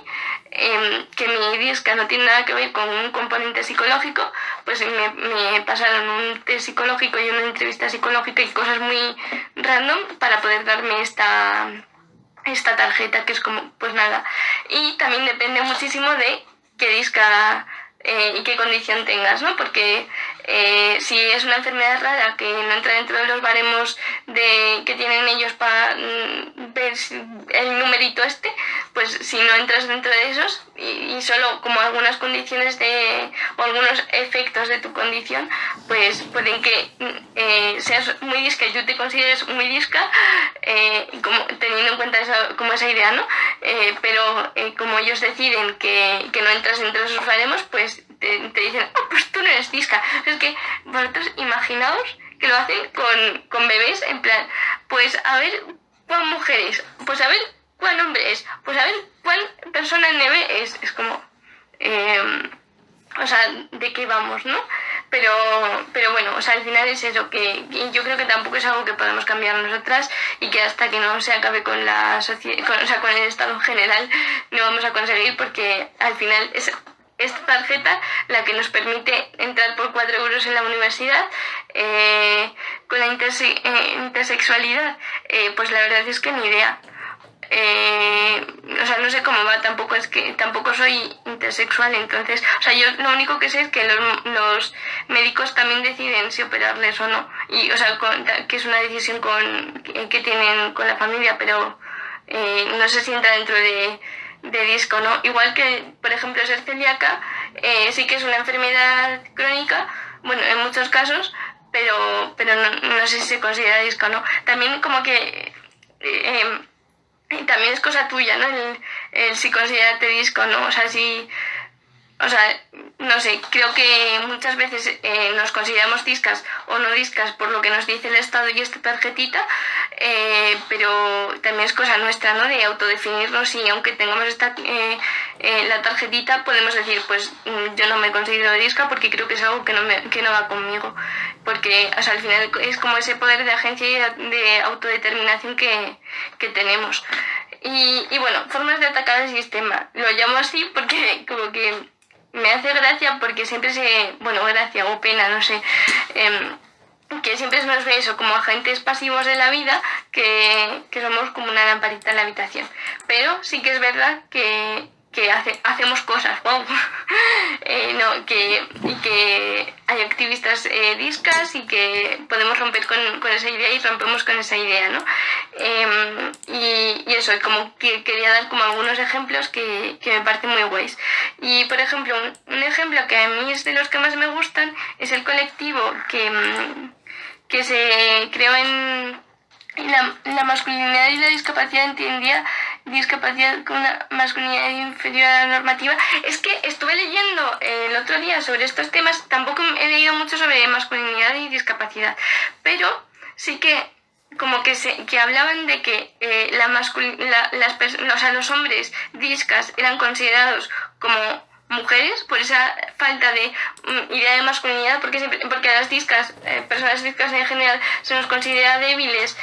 que mi disca no tiene nada que ver con un componente psicológico, pues me pasaron un test psicológico y una entrevista psicológica y cosas muy random para poder darme esta tarjeta, que es como, pues nada. Y también depende muchísimo de qué disca y qué condición tengas, ¿no? Porque si es una enfermedad rara que no entra dentro de los baremos que tienen ellos para ver el numerito este, pues si no entras dentro de esos y solo como algunas condiciones o algunos efectos de tu condición, pues pueden que seas muy disca y tú te consideres muy disca, como teniendo en cuenta esa idea, ¿no? Pero como ellos deciden que no entras dentro de esos baremos, pues te dicen, pues tú no eres disca. Es que vosotros imaginaos que lo hacen con bebés, en plan, pues a ver cuán mujer es, pues a ver cuán hombre es, pues a ver cuán persona neve es. Es como, o sea, ¿de qué vamos, no? Pero bueno, o sea, al final es eso, que yo creo que tampoco es algo que podemos cambiar nosotras y que hasta que no se acabe con la sociedad, o sea, con el Estado en general, no vamos a conseguir, porque al final es esta tarjeta la que nos permite entrar por 4 euros en la universidad. Con la intersexualidad, pues la verdad es que ni idea. O sea, no sé cómo va, tampoco soy intersexual, entonces, o sea, yo lo único que sé es que los médicos también deciden si operarles o no, y, o sea, que es una decisión que tienen con la familia, pero no sé si entra dentro de disco, ¿no? Igual que, por ejemplo, ser celíaca, sí que es una enfermedad crónica, bueno, en muchos casos, pero no sé si se considera disco, ¿no? También como que también es cosa tuya, ¿no? El si considerarte disco, ¿no? O sea, no sé, creo que muchas veces nos consideramos discas o no discas por lo que nos dice el Estado y esta tarjetita, pero también es cosa nuestra, ¿no? De autodefinirnos, y aunque tengamos la tarjetita, podemos decir, pues yo no me considero disca porque creo que es algo que no va conmigo. Porque, o sea, al final es como ese poder de agencia y de autodeterminación que tenemos. Y bueno, formas de atacar el sistema. Lo llamo así porque como que me hace gracia porque siempre gracia o pena, no sé, que siempre se nos ve eso como agentes pasivos de la vida, que somos como una lamparita en la habitación. Pero sí que es verdad que hacemos cosas, wow. No, y que hay activistas discas y que podemos romper con esa idea y rompemos con esa idea, ¿no? Y eso, como que quería dar como algunos ejemplos que me parecen muy guays. Y por ejemplo, un ejemplo que a mí es de los que más me gustan es el colectivo que se creó en la masculinidad y la discapacidad entendía discapacidad con una masculinidad inferior a la normativa. Es que estuve leyendo el otro día sobre estos temas, tampoco he leído mucho sobre masculinidad y discapacidad, pero sí que como que hablaban de que los hombres discas eran considerados como mujeres por esa falta de idea de masculinidad, porque a las discas, personas discas en general, se nos considera débiles,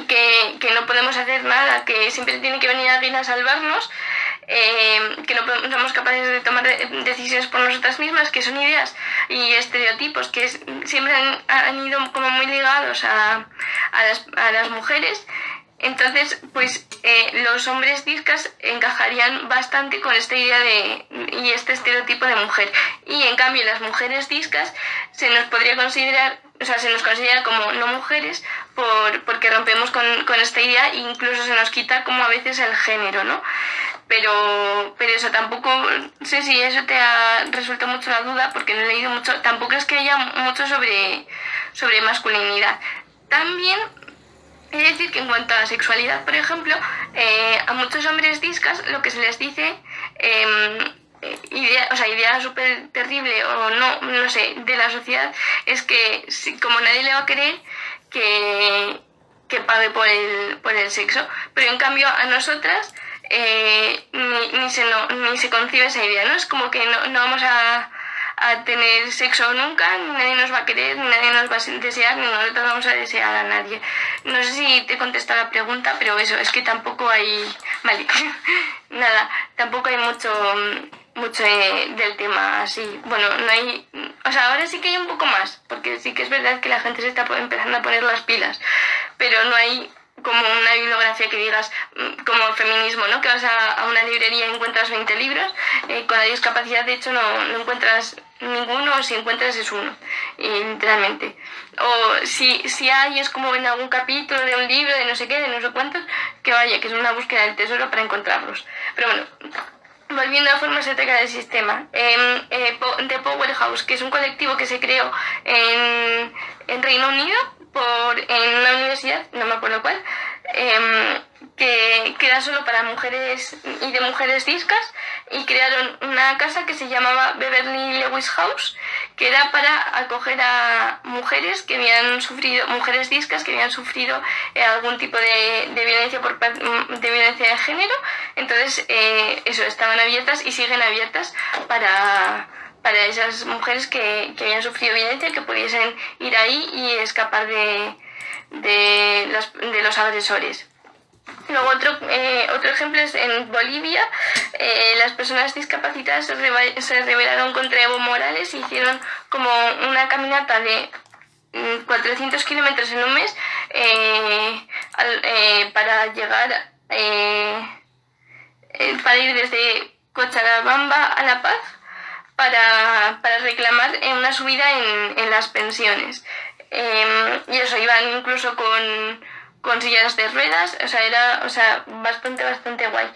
que no podemos hacer nada, que siempre tiene que venir alguien a salvarnos, que no somos capaces de tomar decisiones por nosotras mismas, que son ideas y estereotipos que siempre han ido como muy ligados a las mujeres. Entonces, pues los hombres discas encajarían bastante con esta idea y este estereotipo de mujer. Y en cambio, las mujeres discas se nos considera como no mujeres porque rompemos con esta idea e incluso se nos quita como a veces el género, ¿no? Pero eso tampoco sé si eso te ha resuelto mucho la duda, porque no he leído mucho, tampoco es que haya mucho sobre masculinidad. También he de decir que en cuanto a sexualidad, por ejemplo, a muchos hombres discas lo que se les dice, idea súper terrible o no sé, de la sociedad, es que como nadie le va a querer, que pague por el sexo. Pero en cambio a nosotras ni se concibe esa idea, ¿no? Es como que no vamos a tener sexo nunca, ni nadie nos va a querer, ni nadie nos va a desear, ni nosotros vamos a desear a nadie. No sé si te he contestado la pregunta, pero eso, es que tampoco hay... Vale, nada, tampoco hay mucho del tema así. Bueno, no hay... O sea, ahora sí que hay un poco más, porque sí que es verdad que la gente se está empezando a poner las pilas, pero no hay como una bibliografía que digas, como el feminismo, ¿no? Que vas a una librería y encuentras 20 libros. Con la discapacidad, de hecho, no encuentras ninguno, o si encuentras es uno, literalmente. O si hay, es como en algún capítulo de un libro, de no sé qué, de no sé cuántos, que vaya, que es una búsqueda del tesoro para encontrarlos. Pero bueno, volviendo a formas éticas del sistema, The Powerhouse, que es un colectivo que se creó en Reino Unido en una universidad, no me acuerdo cuál, que era solo para mujeres y de mujeres discas, y crearon una casa que se llamaba Beverly Lewis House, que era para acoger a mujeres mujeres discas que habían sufrido algún tipo de violencia de violencia de género. Entonces estaban abiertas y siguen abiertas para esas mujeres que habían sufrido violencia, que pudiesen ir ahí y escapar de los agresores. Luego otro ejemplo es en Bolivia. Las personas discapacitadas se rebelaron contra Evo Morales y hicieron como una caminata de 400 kilómetros en un mes para llegar, para ir desde Cochabamba a La Paz, para reclamar una subida en las pensiones. Y eso, iban incluso con sillas de ruedas, era bastante guay.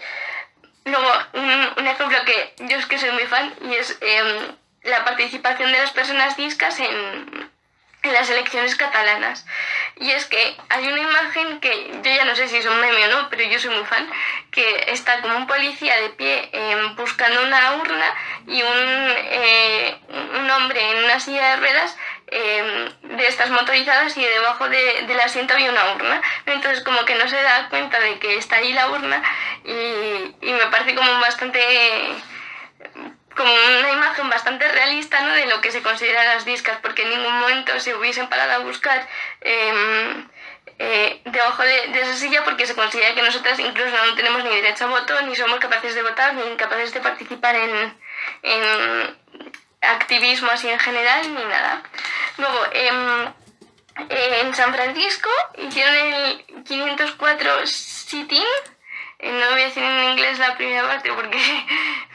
Luego, un ejemplo que yo es que soy muy fan, y es la participación de las personas discas en las elecciones catalanas. Y es que hay una imagen que yo ya no sé si es un meme o no, pero yo soy muy fan, que está como un policía de pie buscando una urna y un hombre en una silla de ruedas de estas motorizadas, y debajo del asiento había una urna. Entonces como que no se da cuenta de que está ahí la urna, y me parece como una imagen bastante realista, ¿no?, de lo que se considera las discas, porque en ningún momento se hubiesen parado a buscar debajo de esa silla porque se considera que nosotras incluso no tenemos ni derecho a voto, ni somos capaces de votar, ni capaces de participar en activismo así en general, ni nada. Luego, en San Francisco hicieron el 504 sit-in. No voy a decir en inglés la primera parte porque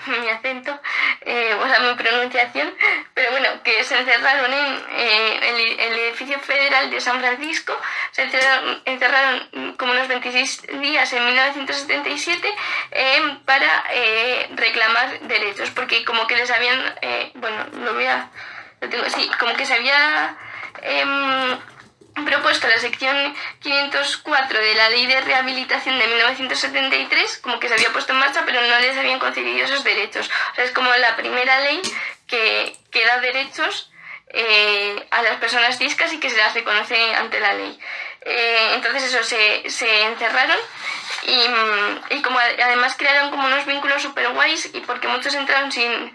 mi acento, o sea, mi pronunciación, pero bueno, que se encerraron en el edificio federal de San Francisco, se encerraron como unos 26 días en 1977 para reclamar derechos, porque como que les habían, bueno, sí, como que se había propuesto la sección 504 de la Ley de Rehabilitación de 1973, como que se había puesto en marcha, pero no les habían concedido esos derechos. O sea, es como la primera ley que da derechos a las personas discas y que se las reconoce ante la ley. Entonces eso, se encerraron y como además crearon como unos vínculos súper guays y porque muchos entraron sin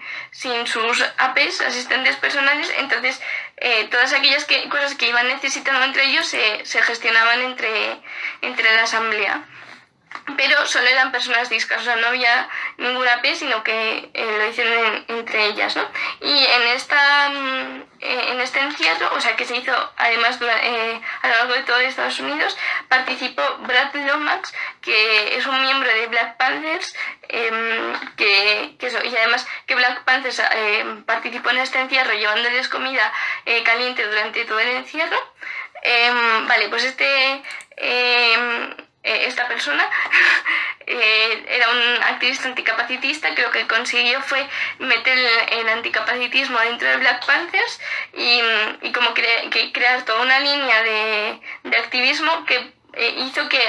sus APs, asistentes personales, entonces todas aquellas cosas que iban necesitando entre ellos se gestionaban entre la asamblea. Pero solo eran personas discas, o sea, no había ninguna AP, sino que lo hicieron entre ellas, ¿no? Y en este encierro, o sea, que se hizo además a lo largo de todo Estados Unidos, participó Brad Lomax, que es un miembro de Black Panthers, y además que Black Panthers participó en este encierro llevándoles comida caliente durante todo el encierro. Vale, pues esta persona era un activista anticapacitista que lo que consiguió fue meter el anticapacitismo dentro de Black Panthers y como crear toda una línea de activismo que hizo que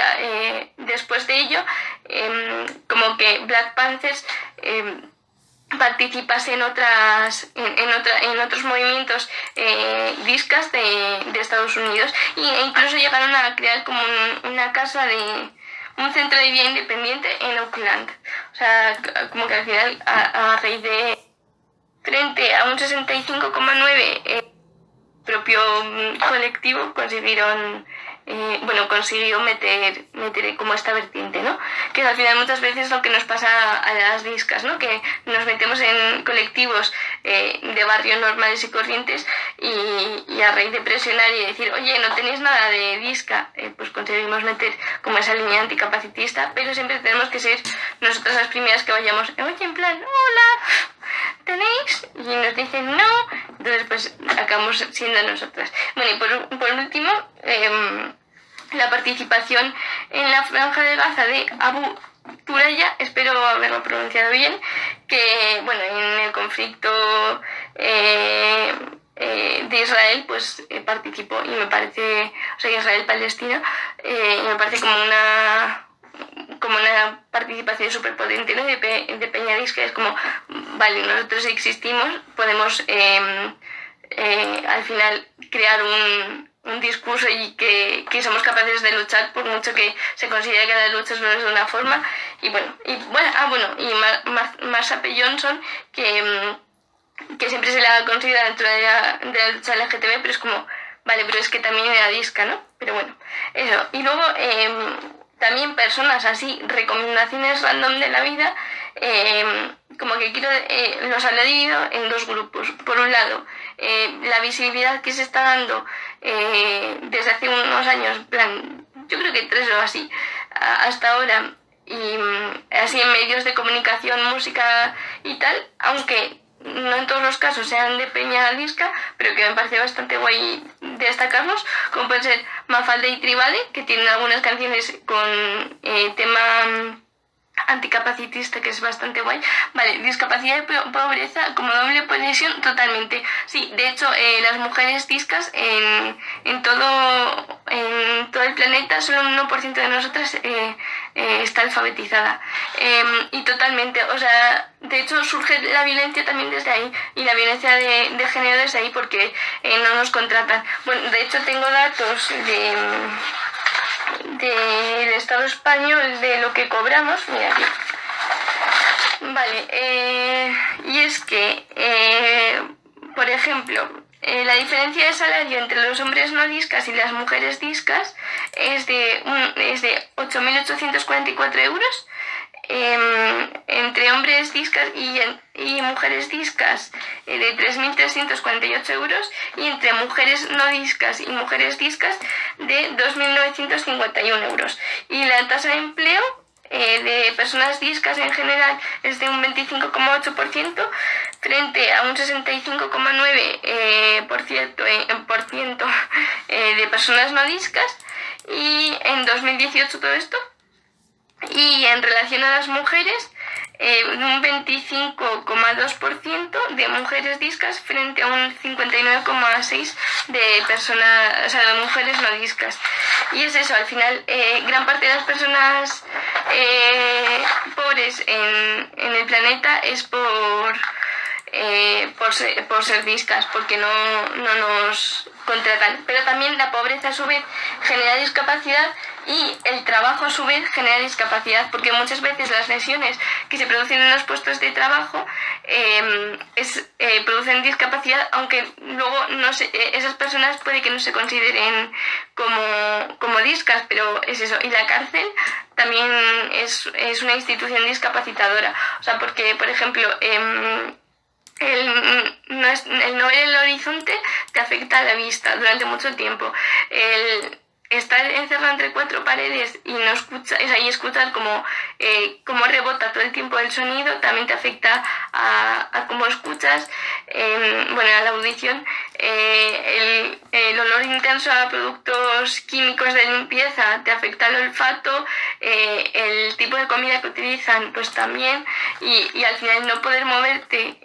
después de ello como que Black Panthers participase en otros movimientos discas de Estados Unidos e incluso llegaron a crear como una casa un centro de vida independiente en Oakland. O sea, como que al final a raíz de frente a un 65,9 propio colectivo consiguió meter como esta vertiente, ¿no? Que al final muchas veces lo que nos pasa a las discas, ¿no? Que nos metemos en colectivos de barrios normales y corrientes y a raíz de presionar y decir, oye, no tenéis nada de disca, pues conseguimos meter como esa línea anticapacitista, pero siempre tenemos que ser nosotras las primeras que vayamos, oye, en plan, hola, ¿tenéis? Y nos dicen no, entonces pues acabamos siendo nosotras. Bueno, y por último, la participación en la Franja de Gaza de Abu Turaya, espero haberlo pronunciado bien, que bueno, en el conflicto de Israel pues participó y me parece, o sea, Israel-Palestina, y me parece como una participación súper potente, ¿no? de Peñadis, que es como, vale, nosotros existimos, podemos al final crear un discurso y que somos capaces de luchar por mucho que se considere que la lucha solo es de una forma. Y Marsha P. Johnson, que siempre se le ha considerado dentro de la lucha LGTB, pero es como, vale, pero es que también era disca, ¿no? Pero bueno, eso. Y luego también personas así, recomendaciones random de la vida, como que los había dividido en dos grupos. Por un lado, la visibilidad que se está dando desde hace unos años, plan, yo creo que 3 o así, hasta ahora, y así en medios de comunicación, música y tal, aunque no en todos los casos sean de peña disca, pero que me parece bastante guay destacarlos, como pueden ser Mafalda y Tribade, que tienen algunas canciones con tema anticapacitista, que es bastante guay. Vale, discapacidad y pobreza como doble posesión, totalmente. Sí, de hecho, las mujeres discas en todo el planeta, solo un 1% de nosotras está alfabetizada. Y totalmente, o sea, de hecho surge la violencia también desde ahí, y la violencia de género desde ahí, porque no nos contratan. Bueno, de hecho tengo datos del Estado español de lo que cobramos, mira aquí. Vale, y es que, por ejemplo, La diferencia de salario entre los hombres no discas y las mujeres discas es de 8.844 euros. Entre hombres discas y mujeres discas de 3.348 euros, y entre mujeres no discas y mujeres discas de 2.951 euros. Y la tasa de empleo de personas discas en general es de un 25,8% frente a un 65,9% de personas no discas, y en 2018 todo esto. Y en relación a las mujeres, un 25,2% de mujeres discas frente a un 59,6% de personas, o sea, de mujeres no discas. Y es eso, al final, gran parte de las personas pobres en el planeta es por ser discas, porque no nos contratan. Pero también la pobreza a su vez genera discapacidad, y el trabajo a su vez genera discapacidad, porque muchas veces las lesiones que se producen en los puestos de trabajo producen discapacidad, aunque luego esas personas puede que no se consideren como discas, pero es eso. Y la cárcel también es una institución discapacitadora, o sea, porque, por ejemplo, el no ver el horizonte te afecta a la vista durante mucho tiempo. El estar encerrado entre cuatro paredes y no escuchar, y escuchar como rebota todo el tiempo el sonido, también te afecta a cómo escuchas, a la audición. El olor intenso a productos químicos de limpieza te afecta al olfato, el tipo de comida que utilizan pues también, y al final no poder moverte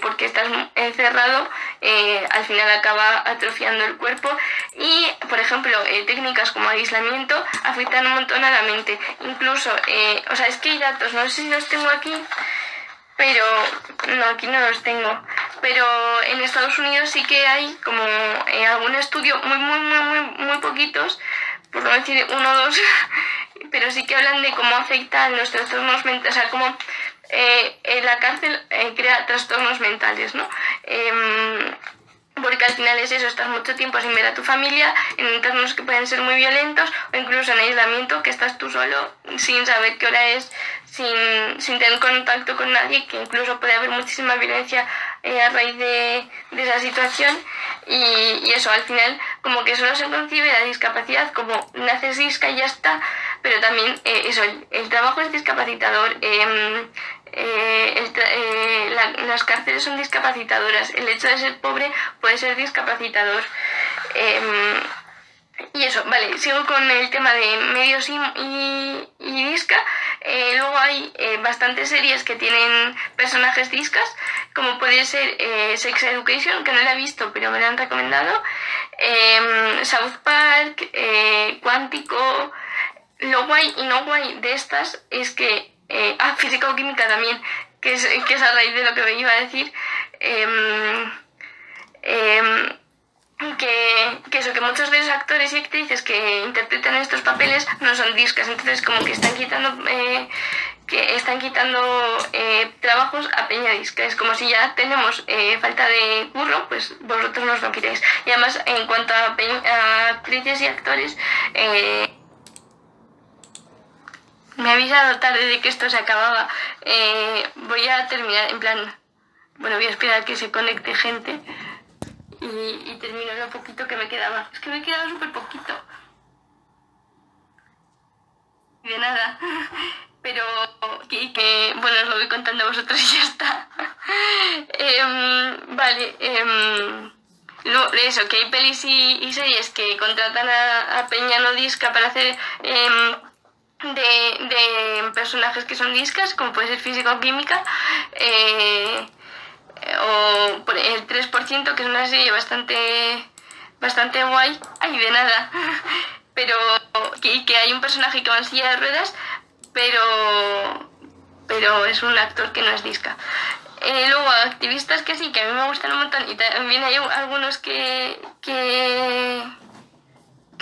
porque estás encerrado, al final acaba atrofiando el cuerpo. Y, por ejemplo, técnicas como aislamiento afectan un montón a la mente. Incluso, es que hay datos, no sé si los tengo aquí, pero no, aquí no los tengo. Pero en Estados Unidos sí que hay como algún estudio, muy poquitos, por no decir uno o dos, pero sí que hablan de cómo afectan los trastornos mentales, o sea, cómo la cárcel crea trastornos mentales, ¿no? Porque al final es eso, estás mucho tiempo sin ver a tu familia, en entornos que pueden ser muy violentos, o incluso en aislamiento, que estás tú solo, sin saber qué hora es, sin tener contacto con nadie, que incluso puede haber muchísima violencia a raíz de esa situación. Y eso, al final, como que solo se concibe la discapacidad como naces disca y ya está, pero también el trabajo es discapacitador. Las cárceles son discapacitadoras, el hecho de ser pobre puede ser discapacitador. Y eso, vale, sigo con el tema de medios y disca. Luego hay bastantes series que tienen personajes discas, como puede ser Sex Education, que no la he visto pero me la han recomendado, South Park, Cuántico. Lo guay y no guay de estas es que física o química también, que es a raíz de lo que me iba a decir, que muchos de los actores y actrices que interpretan estos papeles no son discas, entonces como que están quitando trabajos a peña disca. Es como si ya tenemos falta de curro, pues vosotros nos lo quitéis. Y además, en cuanto a actrices y actores, me he avisado tarde de que esto se acababa. Voy a terminar, en plan, bueno, voy a esperar a que se conecte gente y termino lo poquito que me quedaba. Es que me quedaba súper poquito. De nada. Pero bueno, os lo voy contando a vosotros y ya está. Vale. Eso, que hay pelis y series que contratan a peña no disca para hacer de personajes que son discas, como puede ser física o química, o por el 3%, que es una serie bastante guay. Ay, de nada. Pero que hay un personaje que va en silla de ruedas, pero es un actor que no es disca. Luego, activistas que sí, que a mí me gustan un montón, y también hay algunos que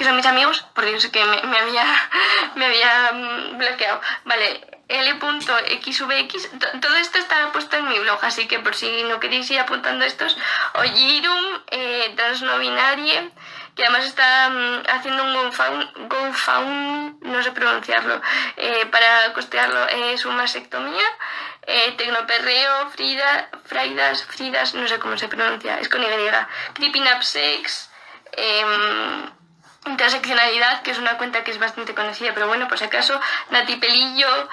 son mis amigos, porque yo sé que me había bloqueado. Vale, L.xvx. Todo esto está puesto en mi blog, así que por si no queréis ir apuntando estos, Oyirum, Transnovinarie, que además está haciendo un GoFundMe, no sé pronunciarlo, para costearlo su mastectomía. Tecnoperreo, Fridas, no sé cómo se pronuncia, es con Y. Creeping Up Sex, Interseccionalidad, que es una cuenta que es bastante conocida, pero bueno, por si acaso, Nati Pelillo,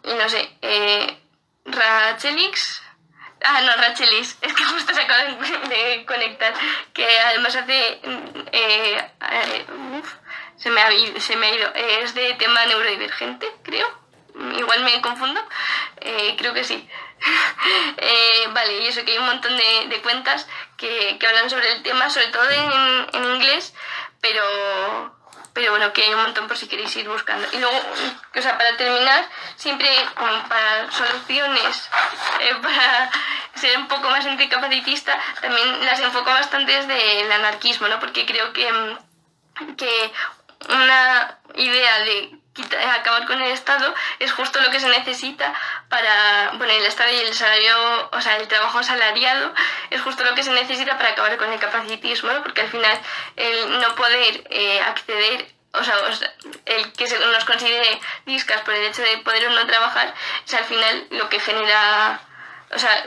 y no sé, Rachelix. Ah, no, Rachelis, es que justo se acaba de conectar, que además hace... se me ha ido. Es de tema neurodivergente, creo. Igual me confundo. Creo que sí. Vale, y eso, que hay un montón de cuentas que hablan sobre el tema, sobre todo en inglés, pero bueno, que hay un montón por si queréis ir buscando. Y luego, o sea, para terminar, siempre como para soluciones, para ser un poco más anticapacitista, también las enfoco bastante desde el anarquismo, ¿no? Porque creo que una idea de acabar con el Estado es justo lo que se necesita para, bueno, el Estado y el salario, o sea, el trabajo asalariado es justo lo que se necesita para acabar con el capacitismo, ¿no? Porque al final el no poder acceder, o sea, el que se nos considere discas por el hecho de poder o no trabajar, es al final lo que genera, o sea,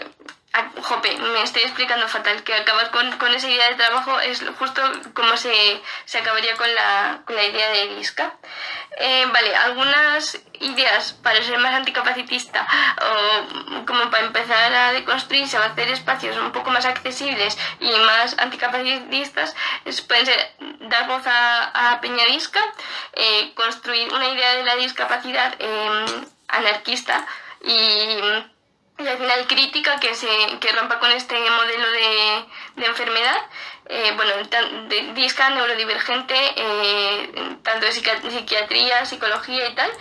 jope, me estoy explicando fatal, que acabar con esa idea de trabajo es justo como se acabaría con la idea de disca. Vale, algunas ideas para ser más anticapacitista o como para empezar a deconstruirse o hacer espacios un poco más accesibles y más anticapacitistas pueden ser dar voz a Peña Disca, construir una idea de la discapacidad anarquista y al final crítica que rompa con este modelo de enfermedad, bueno, de disca neurodivergente, tanto de psiquiatría, psicología y tal,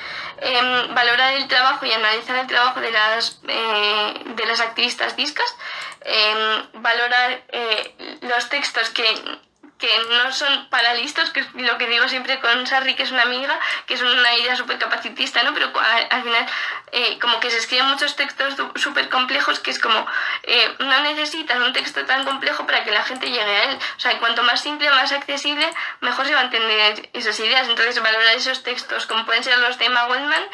valorar el trabajo y analizar el trabajo de las activistas discas, valorar los textos que no son para listos, que es lo que digo siempre con Sarri, que es una amiga, que es una idea súper capacitista, ¿no? Pero al final como que se escriben muchos textos súper complejos que es como no necesitas un texto tan complejo para que la gente llegue a él. O sea, cuanto más simple, más accesible, mejor se van a entender esas ideas. Entonces, valorar esos textos, como pueden ser los de Emma Goldman,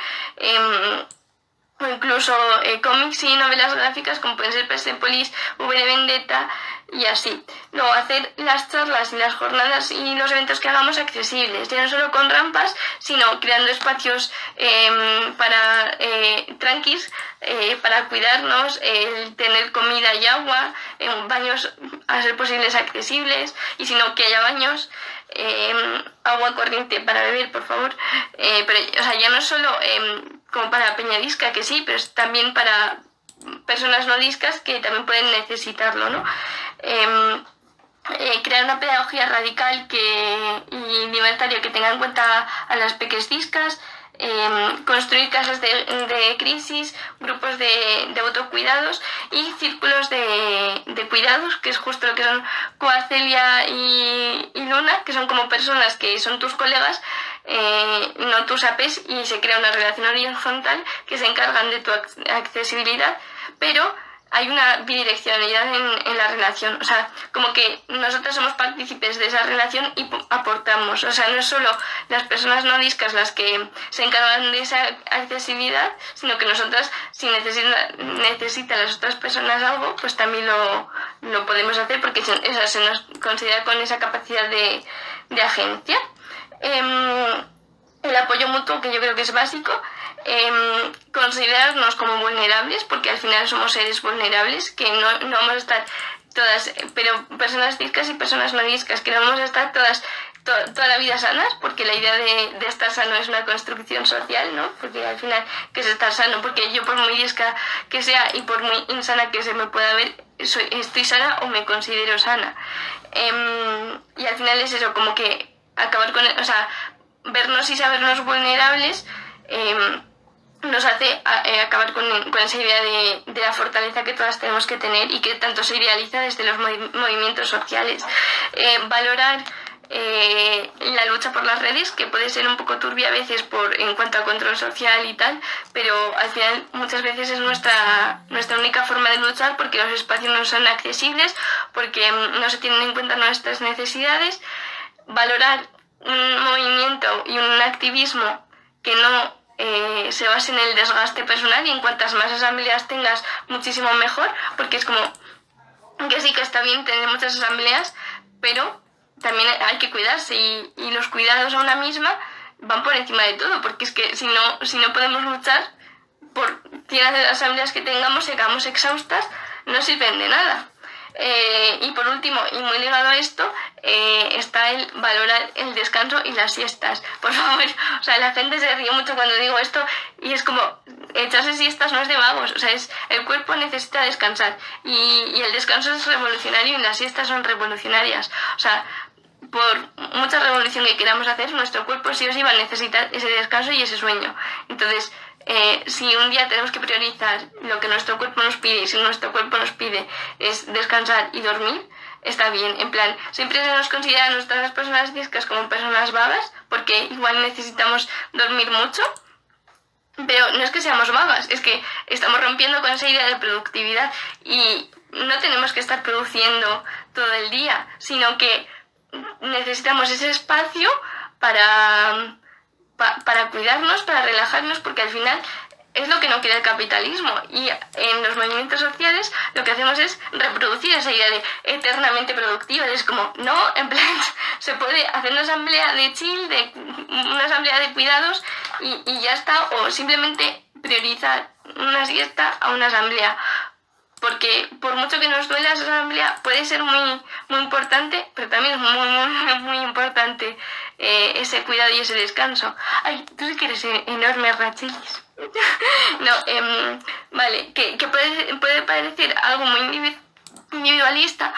o incluso cómics y novelas gráficas como pueden ser Persepolis, V de Vendetta y así. Luego, hacer las charlas y las jornadas y los eventos que hagamos accesibles, ya no solo con rampas, sino creando espacios para tranquis, para cuidarnos, tener comida y agua, baños a ser posibles accesibles, y si no, que haya baños, agua corriente para beber, por favor. Pero, o sea, ya no solo como para Peña Disca, que sí, pero también para personas no discas que también pueden necesitarlo, ¿no? Crear una pedagogía radical y libertaria que tenga en cuenta a las peques discas, construir casas de crisis, grupos de autocuidados y círculos de cuidados, que es justo lo que son Coacelia y Luna, que son como personas que son tus colegas, no tus apes, y se crea una relación horizontal que se encargan de tu accesibilidad, pero hay una bidireccionalidad en la relación, o sea, como que nosotros somos partícipes de esa relación y aportamos, o sea, no es solo las personas no discas las que se encargan de esa accesibilidad, sino que nosotras, si necesitan las otras personas algo, pues también lo podemos hacer porque se nos considera con esa capacidad de agencia. El apoyo mutuo, que yo creo que es básico, considerarnos como vulnerables, porque al final somos seres vulnerables, que no vamos a estar todas, pero personas discas y personas no discas, que no vamos a estar todas toda la vida sanas, porque la idea de estar sano es una construcción social, ¿no? Porque al final, ¿qué es estar sano? Porque yo, por muy disca que sea y por muy insana que se me pueda ver, estoy sana o me considero sana. Y al final es eso, como que acabar con, o sea, vernos y sabernos vulnerables nos hace acabar con esa idea de la fortaleza que todas tenemos que tener y que tanto se idealiza desde los movimientos sociales. Valorar la lucha por las redes, que puede ser un poco turbia a veces en cuanto a control social y tal, pero al final muchas veces es nuestra única forma de luchar, porque los espacios no son accesibles, porque no se tienen en cuenta nuestras necesidades. Valorar un movimiento y un activismo que no se base en el desgaste personal, y en cuantas más asambleas tengas, muchísimo mejor, porque es como que sí que está bien tener muchas asambleas, pero también hay que cuidarse, y los cuidados a una misma van por encima de todo, porque es que si no podemos luchar por 100 asambleas que tengamos, si acabamos exhaustas, no sirven de nada. Y por último, y muy ligado a esto, está el valorar el descanso y las siestas. Por favor, o sea, la gente se ríe mucho cuando digo esto, y es como, echarse siestas no es de vagos, o sea, el cuerpo necesita descansar, y el descanso es revolucionario y las siestas son revolucionarias. O sea, por mucha revolución que queramos hacer, nuestro cuerpo sí o sí va a necesitar ese descanso y ese sueño. Entonces, si un día tenemos que priorizar lo que nuestro cuerpo nos pide, y si nuestro cuerpo nos pide es descansar y dormir, está bien. En plan, siempre se nos considera a nuestras personas discas como personas vagas, porque igual necesitamos dormir mucho, pero no es que seamos vagas, es que estamos rompiendo con esa idea de productividad, y no tenemos que estar produciendo todo el día, sino que necesitamos ese espacio para cuidarnos, para relajarnos, porque al final es lo que no quiere el capitalismo, y en los movimientos sociales lo que hacemos es reproducir esa idea de eternamente productiva. Es como, no, en plan, se puede hacer una asamblea de chill, una asamblea de cuidados, y ya está, o simplemente priorizar una siesta a una asamblea, porque por mucho que nos duela, esa asamblea puede ser muy, muy importante, pero también es muy, muy, muy importante ese cuidado y ese descanso. Ay, tú sí que eres enorme, Rachelis. No, vale, que puede parecer algo muy individualista,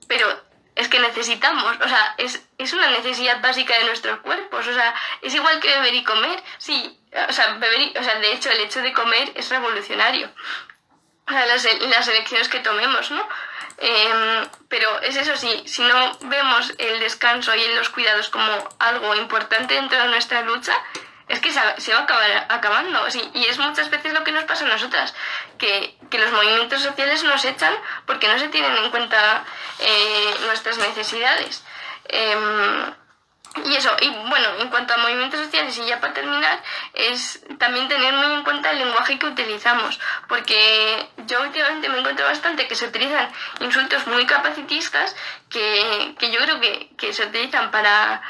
pero es que necesitamos, o sea, es una necesidad básica de nuestros cuerpos. O sea, es igual que beber y comer. Sí, o sea, de hecho, el hecho de comer es revolucionario. O sea, las elecciones que tomemos, ¿no? Pero es eso, sí, si no vemos el descanso y los cuidados como algo importante dentro de nuestra lucha, es que se va a acabar acabando. Sí, y es muchas veces lo que nos pasa a nosotras, que los movimientos sociales nos echan porque no se tienen en cuenta nuestras necesidades. Y eso, y bueno, en cuanto a movimientos sociales, y ya para terminar, es también tener muy en cuenta el lenguaje que utilizamos, porque yo últimamente me encuentro bastante que se utilizan insultos muy capacitistas, que yo creo que se utilizan para,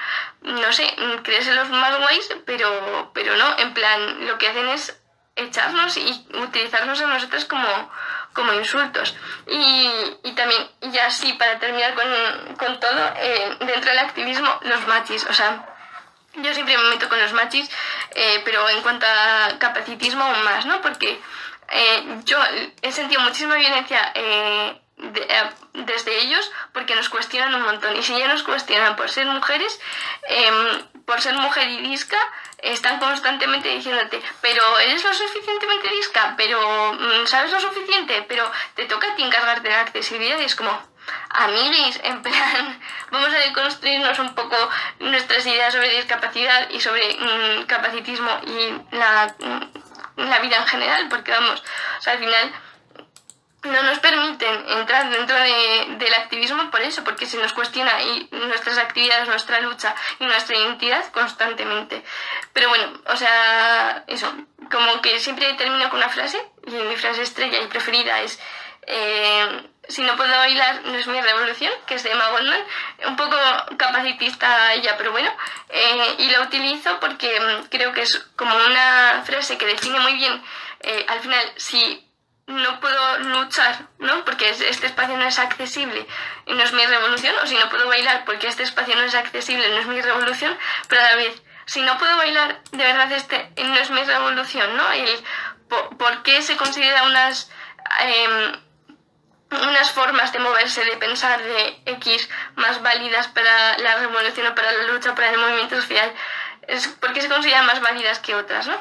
no sé, creerse los más guays, pero no, en plan, lo que hacen es echarnos y utilizarnos a nosotros como insultos. Y también, ya sí, para terminar con todo, dentro del activismo, los machis. O sea, yo siempre me meto con los machis, pero en cuanto a capacitismo aún más, ¿no? Porque yo he sentido muchísima violencia desde ellos, porque nos cuestionan un montón. Y si ya nos cuestionan por ser mujeres, por ser mujer y disca, están constantemente diciéndote, pero eres lo suficientemente disca, pero sabes lo suficiente, pero te toca a ti encargarte de la accesibilidad. Y es como, amiguis, en plan, vamos a deconstruirnos un poco nuestras ideas sobre discapacidad y sobre capacitismo y la vida en general, porque vamos, o sea, al final no nos permiten entrar dentro del activismo por eso, porque se nos cuestiona y nuestras actividades, nuestra lucha y nuestra identidad constantemente. Pero bueno, o sea, eso, como que siempre termino con una frase, y mi frase estrella y preferida es si no puedo bailar no es mi revolución, que es de Emma Goldman, un poco capacitista ella, pero bueno, y la utilizo porque creo que es como una frase que define muy bien, al final, si no puedo luchar, ¿no? Porque este espacio no es accesible y no es mi revolución, o si no puedo bailar porque este espacio no es accesible, no es mi revolución, pero a la vez, si no puedo bailar, de verdad no es mi revolución, ¿no? ¿Por qué se considera unas formas de moverse, de pensar de X más válidas para la revolución o para la lucha, para el movimiento social? Es porque se consideran más válidas que otras, ¿no?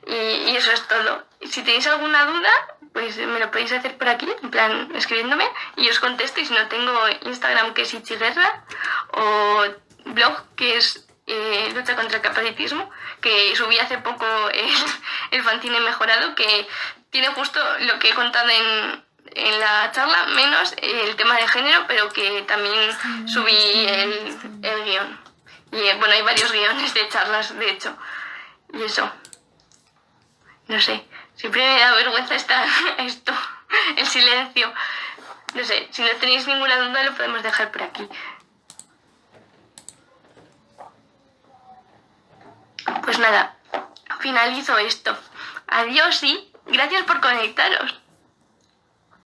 Y eso es todo. Si tenéis alguna duda, pues me lo podéis hacer por aquí, en plan escribiéndome, y os contesto. Y si no, tengo Instagram, que es Ichiguerra, o blog que es Lucha contra el Capacitismo, que subí hace poco el fanzine mejorado, que tiene justo lo que he contado en la charla, menos el tema de género, pero que también subí el guión. Y bueno, hay varios guiones de charlas, de hecho. Y eso. No sé. Siempre me da vergüenza esto. El silencio. No sé. Si no tenéis ninguna duda, lo podemos dejar por aquí. Pues nada. Finalizo esto. Adiós y gracias por conectaros.